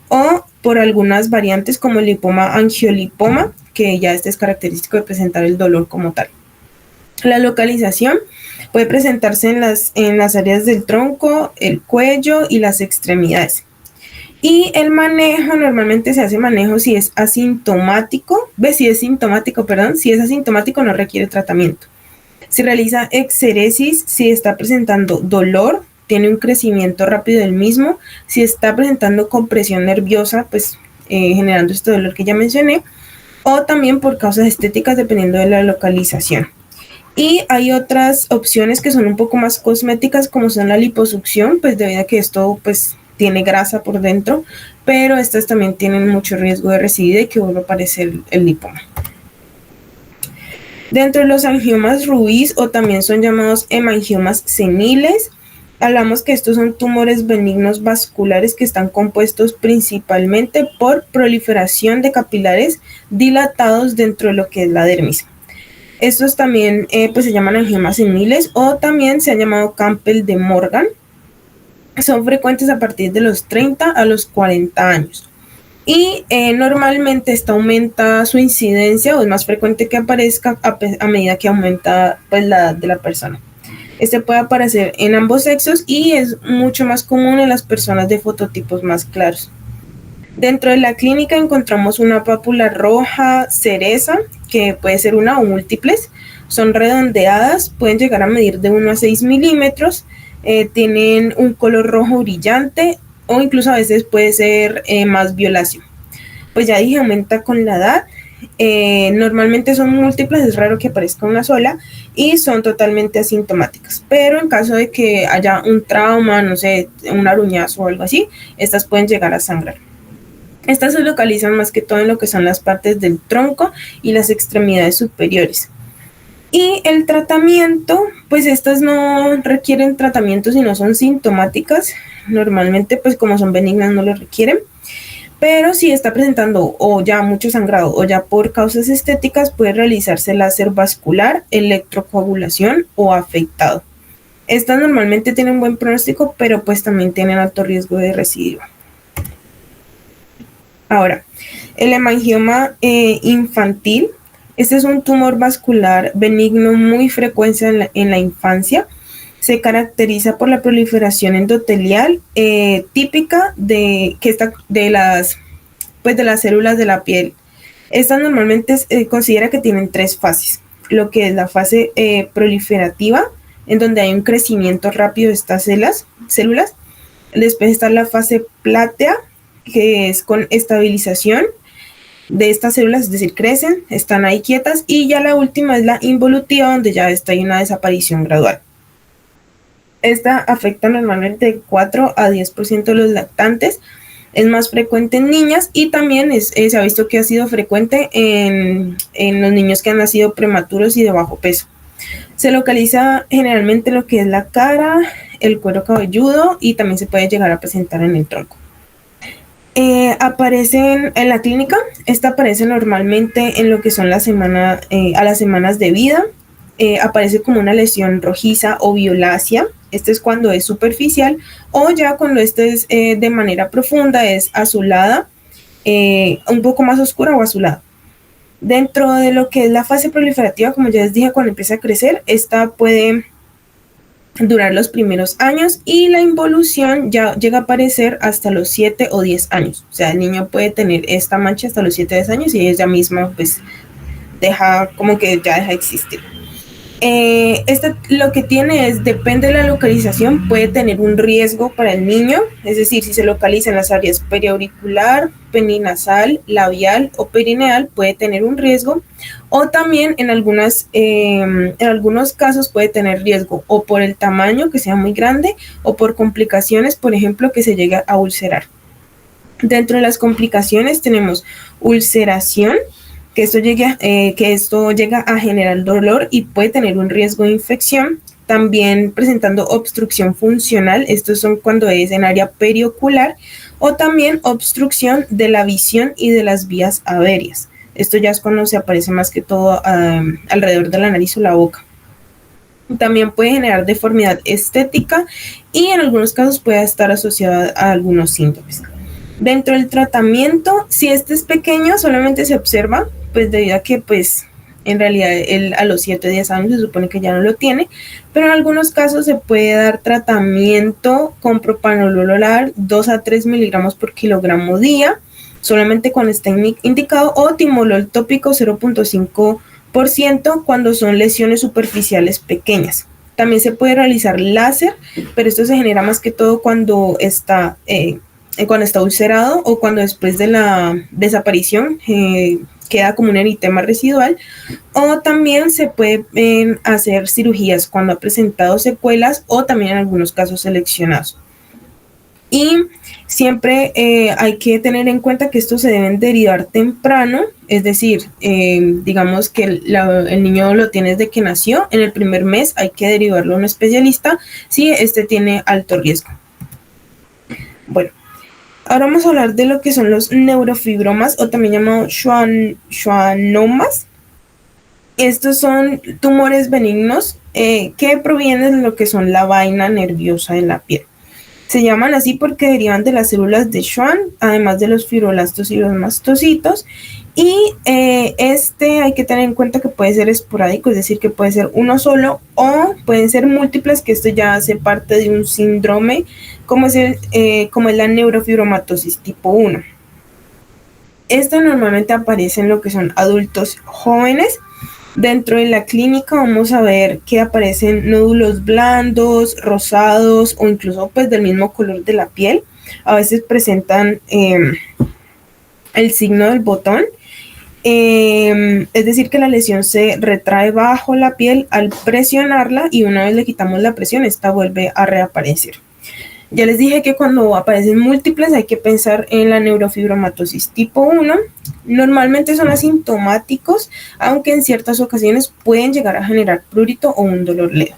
o por algunas variantes como el lipoma angiolipoma, que ya es característico de presentar el dolor como tal. La localización puede presentarse en las áreas del tronco, el cuello y las extremidades. Y el manejo, normalmente se hace manejo si es asintomático, si es asintomático no requiere tratamiento. Se realiza exéresis si está presentando dolor, tiene un crecimiento rápido del mismo, si está presentando compresión nerviosa, pues generando este dolor que ya mencioné, o también por causas estéticas dependiendo de la localización. Y hay otras opciones que son un poco más cosméticas, como son la liposucción, pues debido a que esto pues tiene grasa por dentro, pero estas también tienen mucho riesgo de recidiva y que vuelva a aparecer el lipoma. Dentro de los angiomas Ruiz, o también son llamados hemangiomas seniles, hablamos que estos son tumores benignos vasculares que están compuestos principalmente por proliferación de capilares dilatados dentro de lo que es la dermis. Estos también pues se llaman angiomas seniles o también se ha llamado Campbell de Morgan. Son frecuentes a partir de los 30 a los 40 años. Y normalmente esta aumenta su incidencia o es más frecuente que aparezca a medida que aumenta pues, la edad de la persona. Puede aparecer en ambos sexos y es mucho más común en las personas de fototipos más claros. Dentro de la clínica encontramos una pápula roja cereza, que puede ser una o múltiples. Son redondeadas, pueden llegar a medir de 1 a 6 milímetros. tienen un color rojo brillante o incluso a veces puede ser más violáceo. Pues ya dije, aumenta con la edad. Normalmente son múltiples, es raro que aparezca una sola y son totalmente asintomáticas, pero en caso de que haya un trauma, no sé, un aruñazo o algo así, estas pueden llegar a sangrar. Estas se localizan más que todo en lo que son las partes del tronco y las extremidades superiores. Y el tratamiento, pues estas no requieren tratamiento si no son sintomáticas. Normalmente, pues como son benignas no lo requieren. Pero si está presentando o ya mucho sangrado o ya por causas estéticas, puede realizarse láser vascular, electrocoagulación o afeitado. Estas normalmente tienen buen pronóstico, pero pues también tienen alto riesgo de recidiva. Ahora, el hemangioma infantil. Este es un tumor vascular benigno muy frecuente en la infancia. Se caracteriza por la proliferación endotelial típica de las células de la piel. Estas normalmente se considera que tienen 3 fases. Lo que es la fase proliferativa, en donde hay un crecimiento rápido de estas células. Después está la fase plátea, que es con estabilización de estas células, es decir, crecen, están ahí quietas, y ya la última es la involutiva, donde ya está una desaparición gradual. Esta afecta normalmente de 4 a 10% de los lactantes, es más frecuente en niñas y también se ha visto que ha sido frecuente en los niños que han nacido prematuros y de bajo peso. Se localiza generalmente lo que es la cara, el cuero cabelludo y también se puede llegar a presentar en el tronco. Aparecen en la clínica, esta aparece normalmente en lo que son a las semanas de vida. Aparece como una lesión rojiza o violácea. Este es cuando es superficial, o ya cuando este es de manera profunda, es azulada, un poco más oscura o azulada. Dentro de lo que es la fase proliferativa, como ya les dije, cuando empieza a crecer, esta puede durar los primeros años y la involución ya llega a aparecer hasta los 7 o 10 años. O sea, el niño puede tener esta mancha hasta los 7 o 10 años y ella misma pues deja de existir. Lo que tiene es, depende de la localización, puede tener un riesgo para el niño, es decir, si se localiza en las áreas periauricular, peninasal, labial o perineal, puede tener un riesgo, o también en algunos casos puede tener riesgo o por el tamaño, que sea muy grande, o por complicaciones, por ejemplo, que se llegue a ulcerar. Dentro de las complicaciones tenemos ulceración, que esto llega a generar dolor y puede tener un riesgo de infección. También presentando obstrucción funcional, estos son cuando es en área periocular, o también obstrucción de la visión y de las vías aéreas. Esto ya es cuando se aparece más que todo alrededor de la nariz o la boca. También puede generar deformidad estética y en algunos casos puede estar asociada a algunos síntomas. Dentro del tratamiento, si este es pequeño, solamente se observa, pues debido a que pues en realidad él a los 7 o 10 años se supone que ya no lo tiene, pero en algunos casos se puede dar tratamiento con propanolol 2 a 3 miligramos por kilogramo día, solamente cuando está indicado, o timolol tópico 0.5% cuando son lesiones superficiales pequeñas. También se puede realizar láser, pero esto se genera más que todo cuando está ulcerado o cuando después de la desaparición queda como un eritema residual, o también se pueden hacer cirugías cuando ha presentado secuelas o también en algunos casos seleccionados. Y siempre hay que tener en cuenta que estos se deben derivar temprano, es decir, digamos que el niño lo tiene desde que nació, en el primer mes hay que derivarlo a un especialista si este tiene alto riesgo. Bueno, ahora vamos a hablar de lo que son los neurofibromas o también llamados schwannomas. Estos son tumores benignos que provienen de lo que son la vaina nerviosa de la piel. Se llaman así porque derivan de las células de Schwann, además de los fibroblastos y los mastocitos. Y hay que tener en cuenta que puede ser esporádico, es decir, que puede ser uno solo o pueden ser múltiples, que esto ya hace parte de un síndrome como es la neurofibromatosis tipo 1. Esto normalmente aparece en lo que son adultos jóvenes Dentro de la clínica vamos a ver que aparecen nódulos blandos, rosados o incluso pues del mismo color de la piel. A veces presentan el signo del botón. Es decir, que la lesión se retrae bajo la piel al presionarla y una vez le quitamos la presión, esta vuelve a reaparecer. Ya les dije que cuando aparecen múltiples hay que pensar en la neurofibromatosis tipo 1. Normalmente son asintomáticos, aunque en ciertas ocasiones pueden llegar a generar prurito o un dolor leve.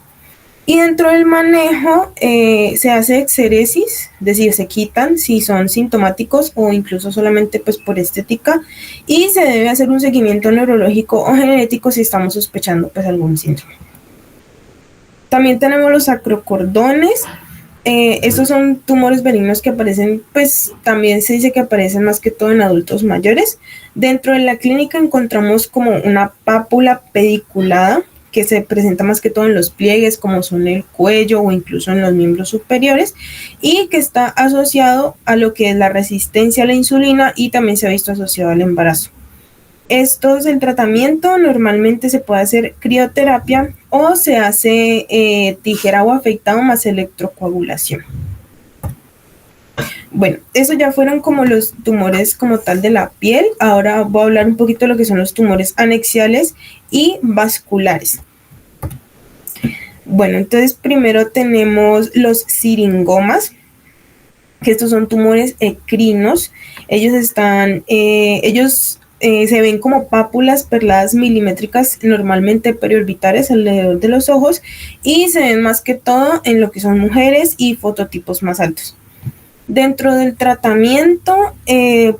Y dentro del manejo se hace exéresis, es decir, se quitan si son sintomáticos o incluso solamente pues por estética, y se debe hacer un seguimiento neurológico o genético si estamos sospechando pues algún síndrome. También tenemos los acrocordones. Estos son tumores benignos que aparecen, pues también se dice que aparecen más que todo en adultos mayores. Dentro de la clínica encontramos como una pápula pediculada que se presenta más que todo en los pliegues, como son el cuello o incluso en los miembros superiores, y que está asociado a lo que es la resistencia a la insulina y también se ha visto asociado al embarazo. El tratamiento normalmente se puede hacer crioterapia o se hace tijera o afeitado más electrocoagulación. Bueno, eso ya fueron como los tumores como tal de la piel. Ahora voy a hablar un poquito de lo que son los tumores anexiales y vasculares. Bueno, entonces primero tenemos los siringomas, que estos son tumores ecrinos. Ellos se ven como pápulas perladas milimétricas, normalmente periorbitales alrededor de los ojos, y se ven más que todo en lo que son mujeres y fototipos más altos. Dentro del tratamiento,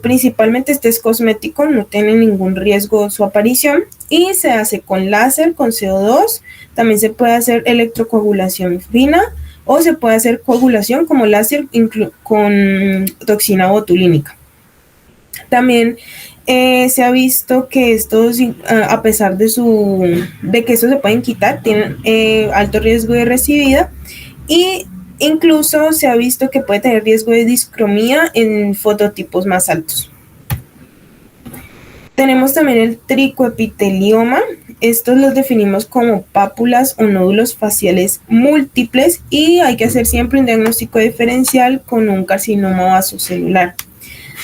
principalmente este es cosmético, no tiene ningún riesgo su aparición, y se hace con láser, con CO2, también se puede hacer electrocoagulación fina, o se puede hacer coagulación como láser con toxina botulínica. También se ha visto que estos, a pesar de que estos se pueden quitar, tienen alto riesgo de recidivida, y incluso se ha visto que puede tener riesgo de discromía en fototipos más altos. Tenemos también el tricoepitelioma. Estos los definimos como pápulas o nódulos faciales múltiples y hay que hacer siempre un diagnóstico diferencial con un carcinoma vasocelular.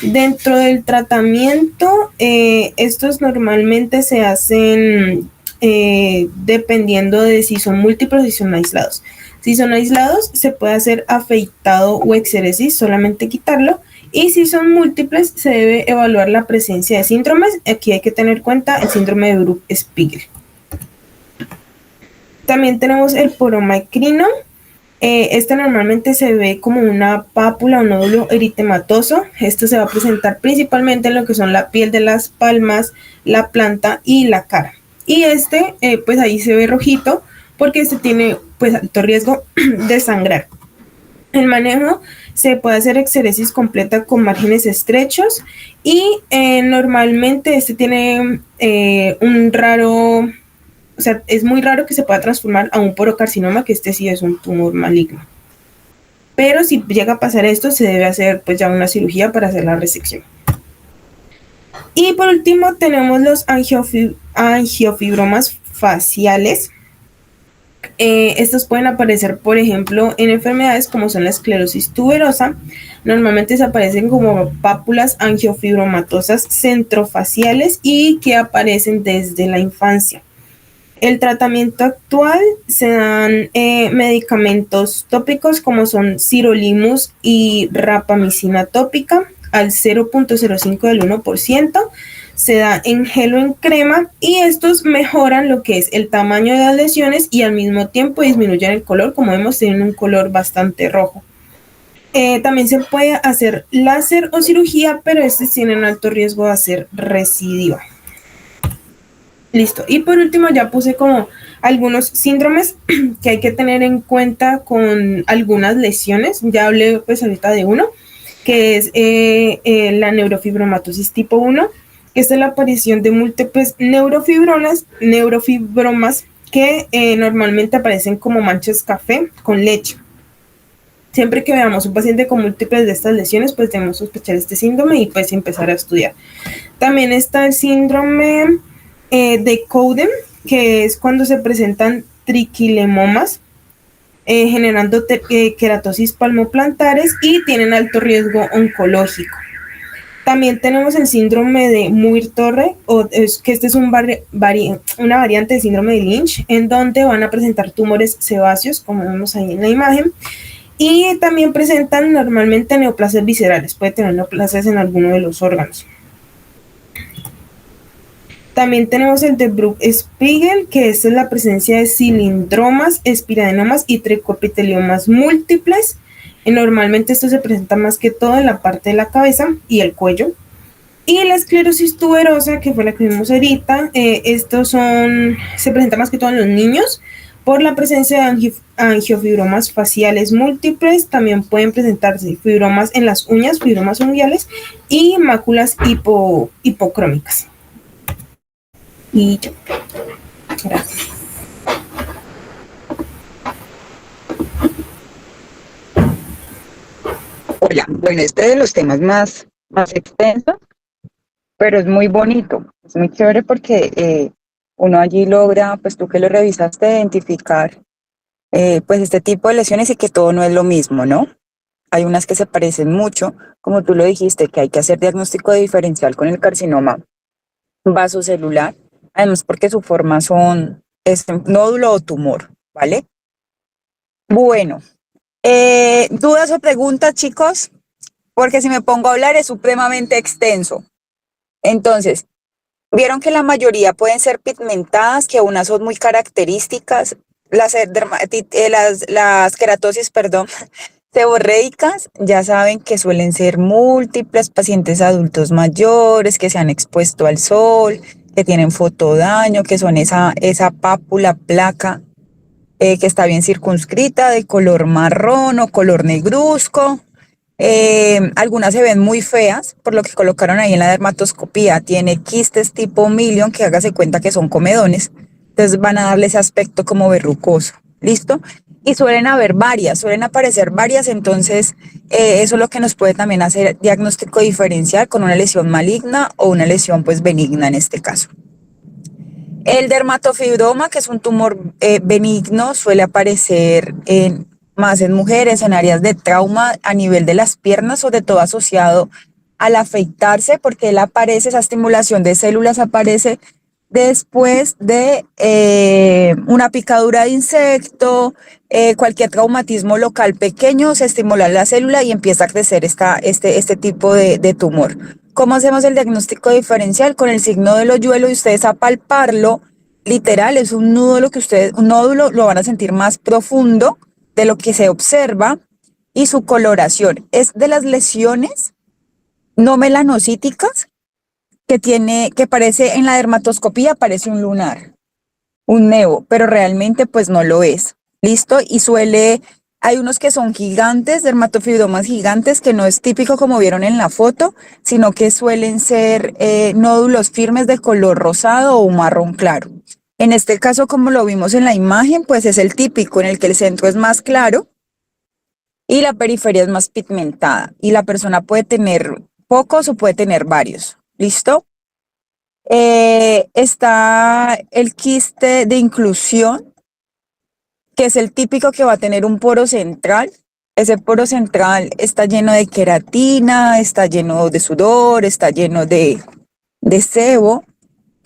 Dentro del tratamiento, estos normalmente se hacen dependiendo de si son múltiples o si son aislados. Si son aislados, se puede hacer afeitado o exéresis, solamente quitarlo. Y si son múltiples, se debe evaluar la presencia de síndromes. Aquí hay que tener en cuenta el síndrome de Bruch-Spiegel. También tenemos el poroma ecrino. Este normalmente se ve como una pápula o nódulo eritematoso. Esto se va a presentar principalmente en lo que son la piel de las palmas, la planta y la cara. Y pues ahí se ve rojito porque este tiene pues alto riesgo de sangrar. El manejo se puede hacer exéresis completa con márgenes estrechos y normalmente este tiene o sea, es muy raro que se pueda transformar a un porocarcinoma, que este sí es un tumor maligno. Pero si llega a pasar esto, se debe hacer pues ya una cirugía para hacer la resección. Y por último tenemos los angiofibromas faciales. Estos pueden aparecer, por ejemplo, en enfermedades como son la esclerosis tuberosa. Normalmente se aparecen como pápulas angiofibromatosas centrofaciales y que aparecen desde la infancia. El tratamiento actual se dan medicamentos tópicos como son sirolimus y rapamicina tópica al 0.05 del 1%. Se da en gel o en crema y estos mejoran lo que es el tamaño de las lesiones y al mismo tiempo disminuyen el color. Como vemos, tienen un color bastante rojo. También se puede hacer láser o cirugía, pero estos tienen alto riesgo de hacer recidiva. Listo. Y por último ya puse como algunos síndromes que hay que tener en cuenta con algunas lesiones. Ya hablé pues ahorita de uno, que es la neurofibromatosis tipo 1. Esta es la aparición de múltiples neurofibromas que normalmente aparecen como manchas café con leche. Siempre que veamos un paciente con múltiples de estas lesiones, pues debemos sospechar este síndrome y pues empezar a estudiar. También está el síndrome de Cowden, que es cuando se presentan triquilemomas, generando queratosis palmoplantares y tienen alto riesgo oncológico. También tenemos el síndrome de Muir-Torre, que este es una variante del síndrome de Lynch, en donde van a presentar tumores sebáceos, como vemos ahí en la imagen, y también presentan normalmente neoplasias viscerales, puede tener neoplasias en alguno de los órganos. También tenemos el de Bruch-Spiegel, que es la presencia de cilindromas, espiradenomas y tricoepiteliomas múltiples. Normalmente esto se presenta más que todo en la parte de la cabeza y el cuello. Y la esclerosis tuberosa, que fue la que vimos ahorita, se presenta más que todo en los niños por la presencia de angiofibromas faciales múltiples. También pueden presentarse fibromas en las uñas, fibromas unguiales y máculas hipocrómicas. Y yo. Gracias. Hola, bueno, este es de los temas más extensos, pero es muy bonito, es muy chévere porque uno allí logra, pues tú que lo revisaste, identificar pues este tipo de lesiones y que todo no es lo mismo, ¿no? Hay unas que se parecen mucho, como tú lo dijiste, que hay que hacer diagnóstico diferencial con el carcinoma vasocelular, además porque su forma es nódulo o tumor, ¿vale? Bueno, ¿dudas o preguntas, chicos? Porque si me pongo a hablar es supremamente extenso. Entonces, vieron que la mayoría pueden ser pigmentadas, que unas son muy características, las queratosis, perdón, seborreicas, ya saben que suelen ser múltiples, pacientes adultos mayores que se han expuesto al sol, que tienen fotodaño, que son esa pápula, placa, que está bien circunscrita, de color marrón o color negruzco. Algunas se ven muy feas, por lo que colocaron ahí en la dermatoscopía. Tiene quistes tipo Million, que hágase cuenta que son comedones. Entonces van a darle ese aspecto como verrucoso. ¿Listo? Y suelen aparecer varias. Entonces, eso es lo que nos puede también hacer diagnóstico diferencial con una lesión maligna o una lesión pues benigna en este caso. El dermatofibroma, que es un tumor benigno, suele aparecer más en mujeres, en áreas de trauma a nivel de las piernas, sobre todo asociado al afeitarse, porque él aparece, esa estimulación de células aparece después de una picadura de insecto, cualquier traumatismo local pequeño, se estimula la célula y empieza a crecer este tipo de tumor. ¿Cómo hacemos el diagnóstico diferencial? Con el signo del hoyuelo, y ustedes a palparlo, literal, es un nódulo lo van a sentir más profundo de lo que se observa, y su coloración es de las lesiones no melanocíticas que parece en la dermatoscopía, parece un lunar, un nevo, pero realmente pues no lo es. ¿Listo? Y hay unos que son gigantes, dermatofibromas gigantes, que no es típico como vieron en la foto, sino que suelen ser nódulos firmes de color rosado o marrón claro. En este caso, como lo vimos en la imagen, pues es el típico en el que el centro es más claro y la periferia es más pigmentada. Y la persona puede tener pocos o puede tener varios. ¿Listo? Está el quiste de inclusión, que es el típico que va a tener un poro central. Ese poro central está lleno de queratina, está lleno de sudor, está lleno de sebo.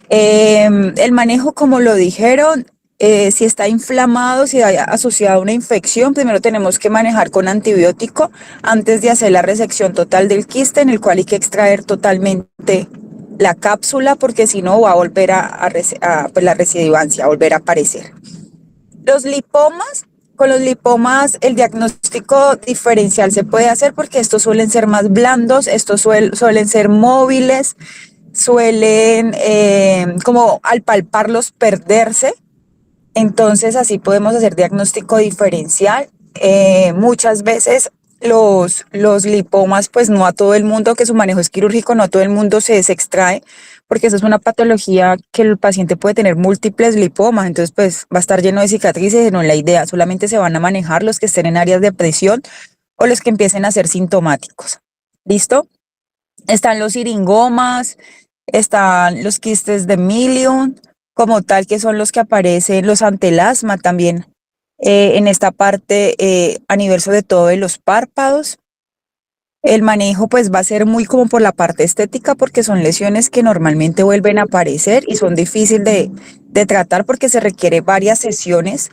El manejo, como lo dijeron, si está inflamado, si hay asociado a una infección, primero tenemos que manejar con antibiótico antes de hacer la resección total del quiste, en el cual hay que extraer totalmente la cápsula, porque si no va a volver pues la residuancia, a volver a aparecer. Los lipomas, con los lipomas el diagnóstico diferencial se puede hacer porque estos suelen ser más blandos, estos suelen ser móviles, suelen como al palparlos perderse. Entonces así podemos hacer diagnóstico diferencial. Muchas veces los lipomas, pues no a todo el mundo, que su manejo es quirúrgico, no a todo el mundo se extrae, porque esa es una patología que el paciente puede tener múltiples lipomas, entonces pues va a estar lleno de cicatrices, y no es la idea, solamente se van a manejar los que estén en áreas de presión o los que empiecen a ser sintomáticos. ¿Listo? Están los siringomas, están los quistes de Million, como tal, que son los que aparecen, los antelasma también, en esta parte, a nivel sobre todo de los párpados. El manejo pues va a ser muy como por la parte estética porque son lesiones que normalmente vuelven a aparecer y son difíciles de tratar porque se requiere varias sesiones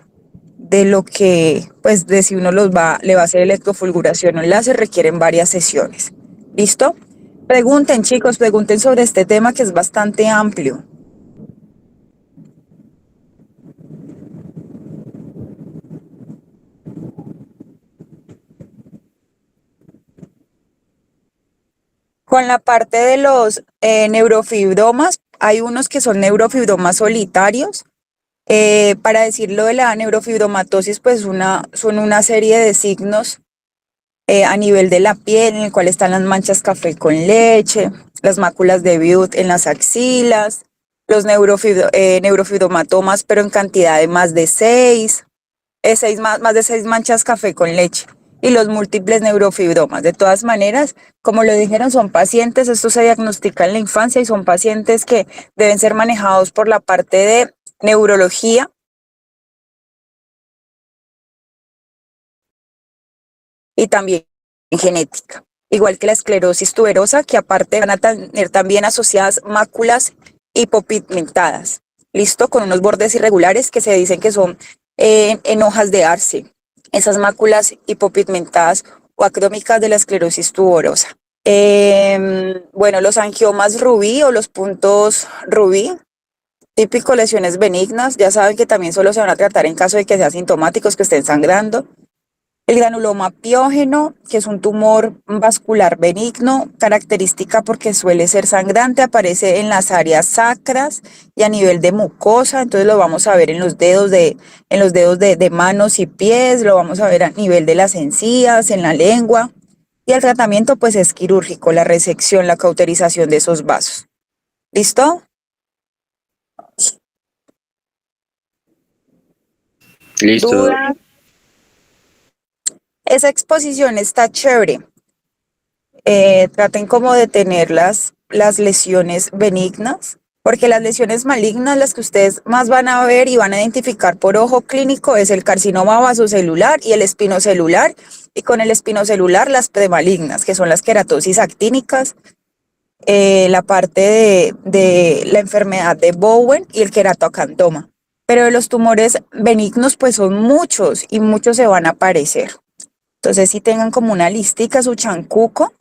de lo que, pues, de si uno le va a hacer electrofulguración o láser, requieren varias sesiones. ¿Listo? Pregunten, chicos, pregunten sobre este tema que es bastante amplio. Con la parte de los neurofibromas, hay unos que son neurofibromas solitarios. Para decirlo de la neurofibromatosis, pues son una serie de signos a nivel de la piel, en el cual están las manchas café con leche, las máculas de Biot en las axilas, los neurofibromatomas, pero en cantidad de más de más de 6 manchas café con leche, y los múltiples neurofibromas. De todas maneras, como lo dijeron, son pacientes, esto se diagnostica en la infancia y son pacientes que deben ser manejados por la parte de neurología. Y también genética, igual que la esclerosis tuberosa, que aparte van a tener también asociadas máculas hipopigmentadas, listo, con unos bordes irregulares que se dicen que son en hojas de arce, esas máculas hipopigmentadas o acrómicas de la esclerosis tuberosa. Bueno, los angiomas rubí o los puntos rubí, típico lesiones benignas, ya saben que también solo se van a tratar en caso de que sean sintomáticos, que estén sangrando. El granuloma piógeno, que es un tumor vascular benigno, característica porque suele ser sangrante, aparece en las áreas sacras y a nivel de mucosa, entonces lo vamos a ver en los dedos de manos y pies, lo vamos a ver a nivel de las encías, en la lengua, y el tratamiento pues es quirúrgico, la resección, la cauterización de esos vasos. ¿Listo? Listo. ¿Dudas? Esa exposición está chévere. Traten como de tener las lesiones benignas, porque las lesiones malignas, las que ustedes más van a ver y van a identificar por ojo clínico, es el carcinoma vasocelular y el espinocelular, y con el espinocelular las premalignas, que son las queratosis actínicas, la parte de la enfermedad de Bowen y el queratoacantoma. Pero de los tumores benignos, pues son muchos y muchos se van a aparecer. Entonces, si tengan como una listica, su chancuco.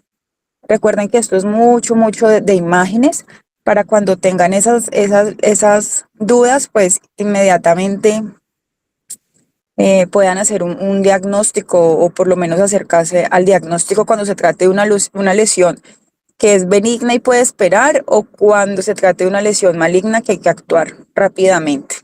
Recuerden que esto es mucho de imágenes para cuando tengan esas dudas, pues inmediatamente puedan hacer un diagnóstico o por lo menos acercarse al diagnóstico cuando se trate de una lesión que es benigna y puede esperar, o cuando se trate de una lesión maligna que hay que actuar rápidamente.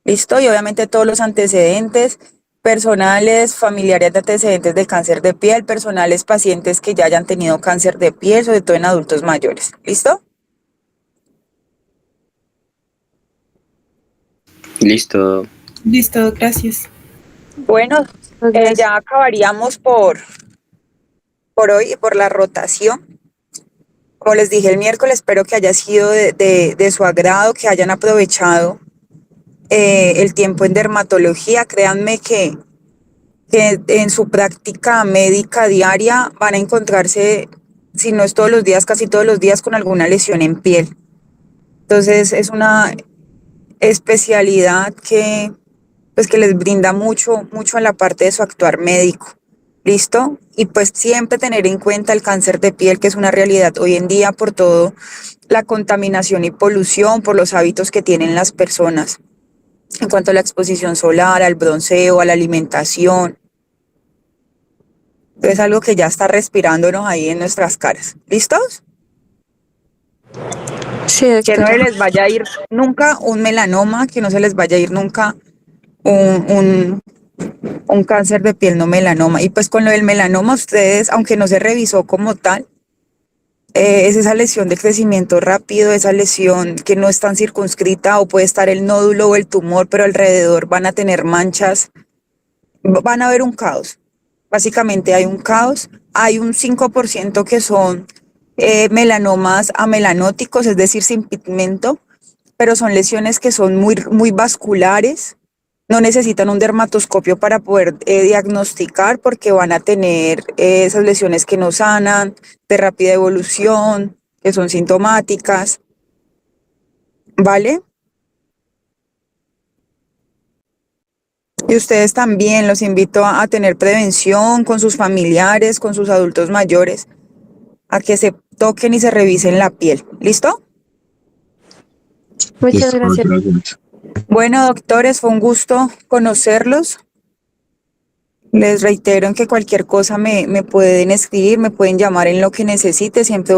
¿Listo? Y obviamente todos los antecedentes personales, familiares de antecedentes de cáncer de piel, personales pacientes que ya hayan tenido cáncer de piel, sobre todo en adultos mayores. ¿Listo? Listo. Listo, gracias. Bueno, ya acabaríamos por hoy y por la rotación. Como les dije el miércoles, espero que haya sido de su agrado, que hayan aprovechado el tiempo en dermatología. Créanme que en su práctica médica diaria van a encontrarse, si no es todos los días, casi todos los días, con alguna lesión en piel. Entonces es una especialidad que les brinda mucho en la parte de su actuar médico. ¿Listo? Y pues siempre tener en cuenta el cáncer de piel, que es una realidad hoy en día por todo la contaminación y polución, por los hábitos que tienen las personas en cuanto a la exposición solar, al bronceo, a la alimentación. Es algo que ya está respirándonos ahí en nuestras caras. ¿Listos? Sí, Que no doctora. les vaya a ir nunca un melanoma, que no se les vaya a ir nunca un cáncer de piel no melanoma. Y pues con lo del melanoma, ustedes, aunque no se revisó como tal, es esa lesión de crecimiento rápido, esa lesión que no es tan circunscrita, o puede estar el nódulo o el tumor, pero alrededor van a tener manchas, van a haber un caos. Básicamente hay un caos, hay un 5% que son melanomas amelanóticos, es decir, sin pigmento, pero son lesiones que son muy vasculares. No necesitan un dermatoscopio para poder diagnosticar porque van a tener esas lesiones que no sanan, de rápida evolución, que son sintomáticas. ¿Vale? Y ustedes también los invito a tener prevención con sus familiares, con sus adultos mayores, a que se toquen y se revisen la piel. ¿Listo? Muchas gracias. Bueno, doctores, fue un gusto conocerlos. Les reitero en que cualquier cosa me pueden escribir, me pueden llamar en lo que necesite, siempre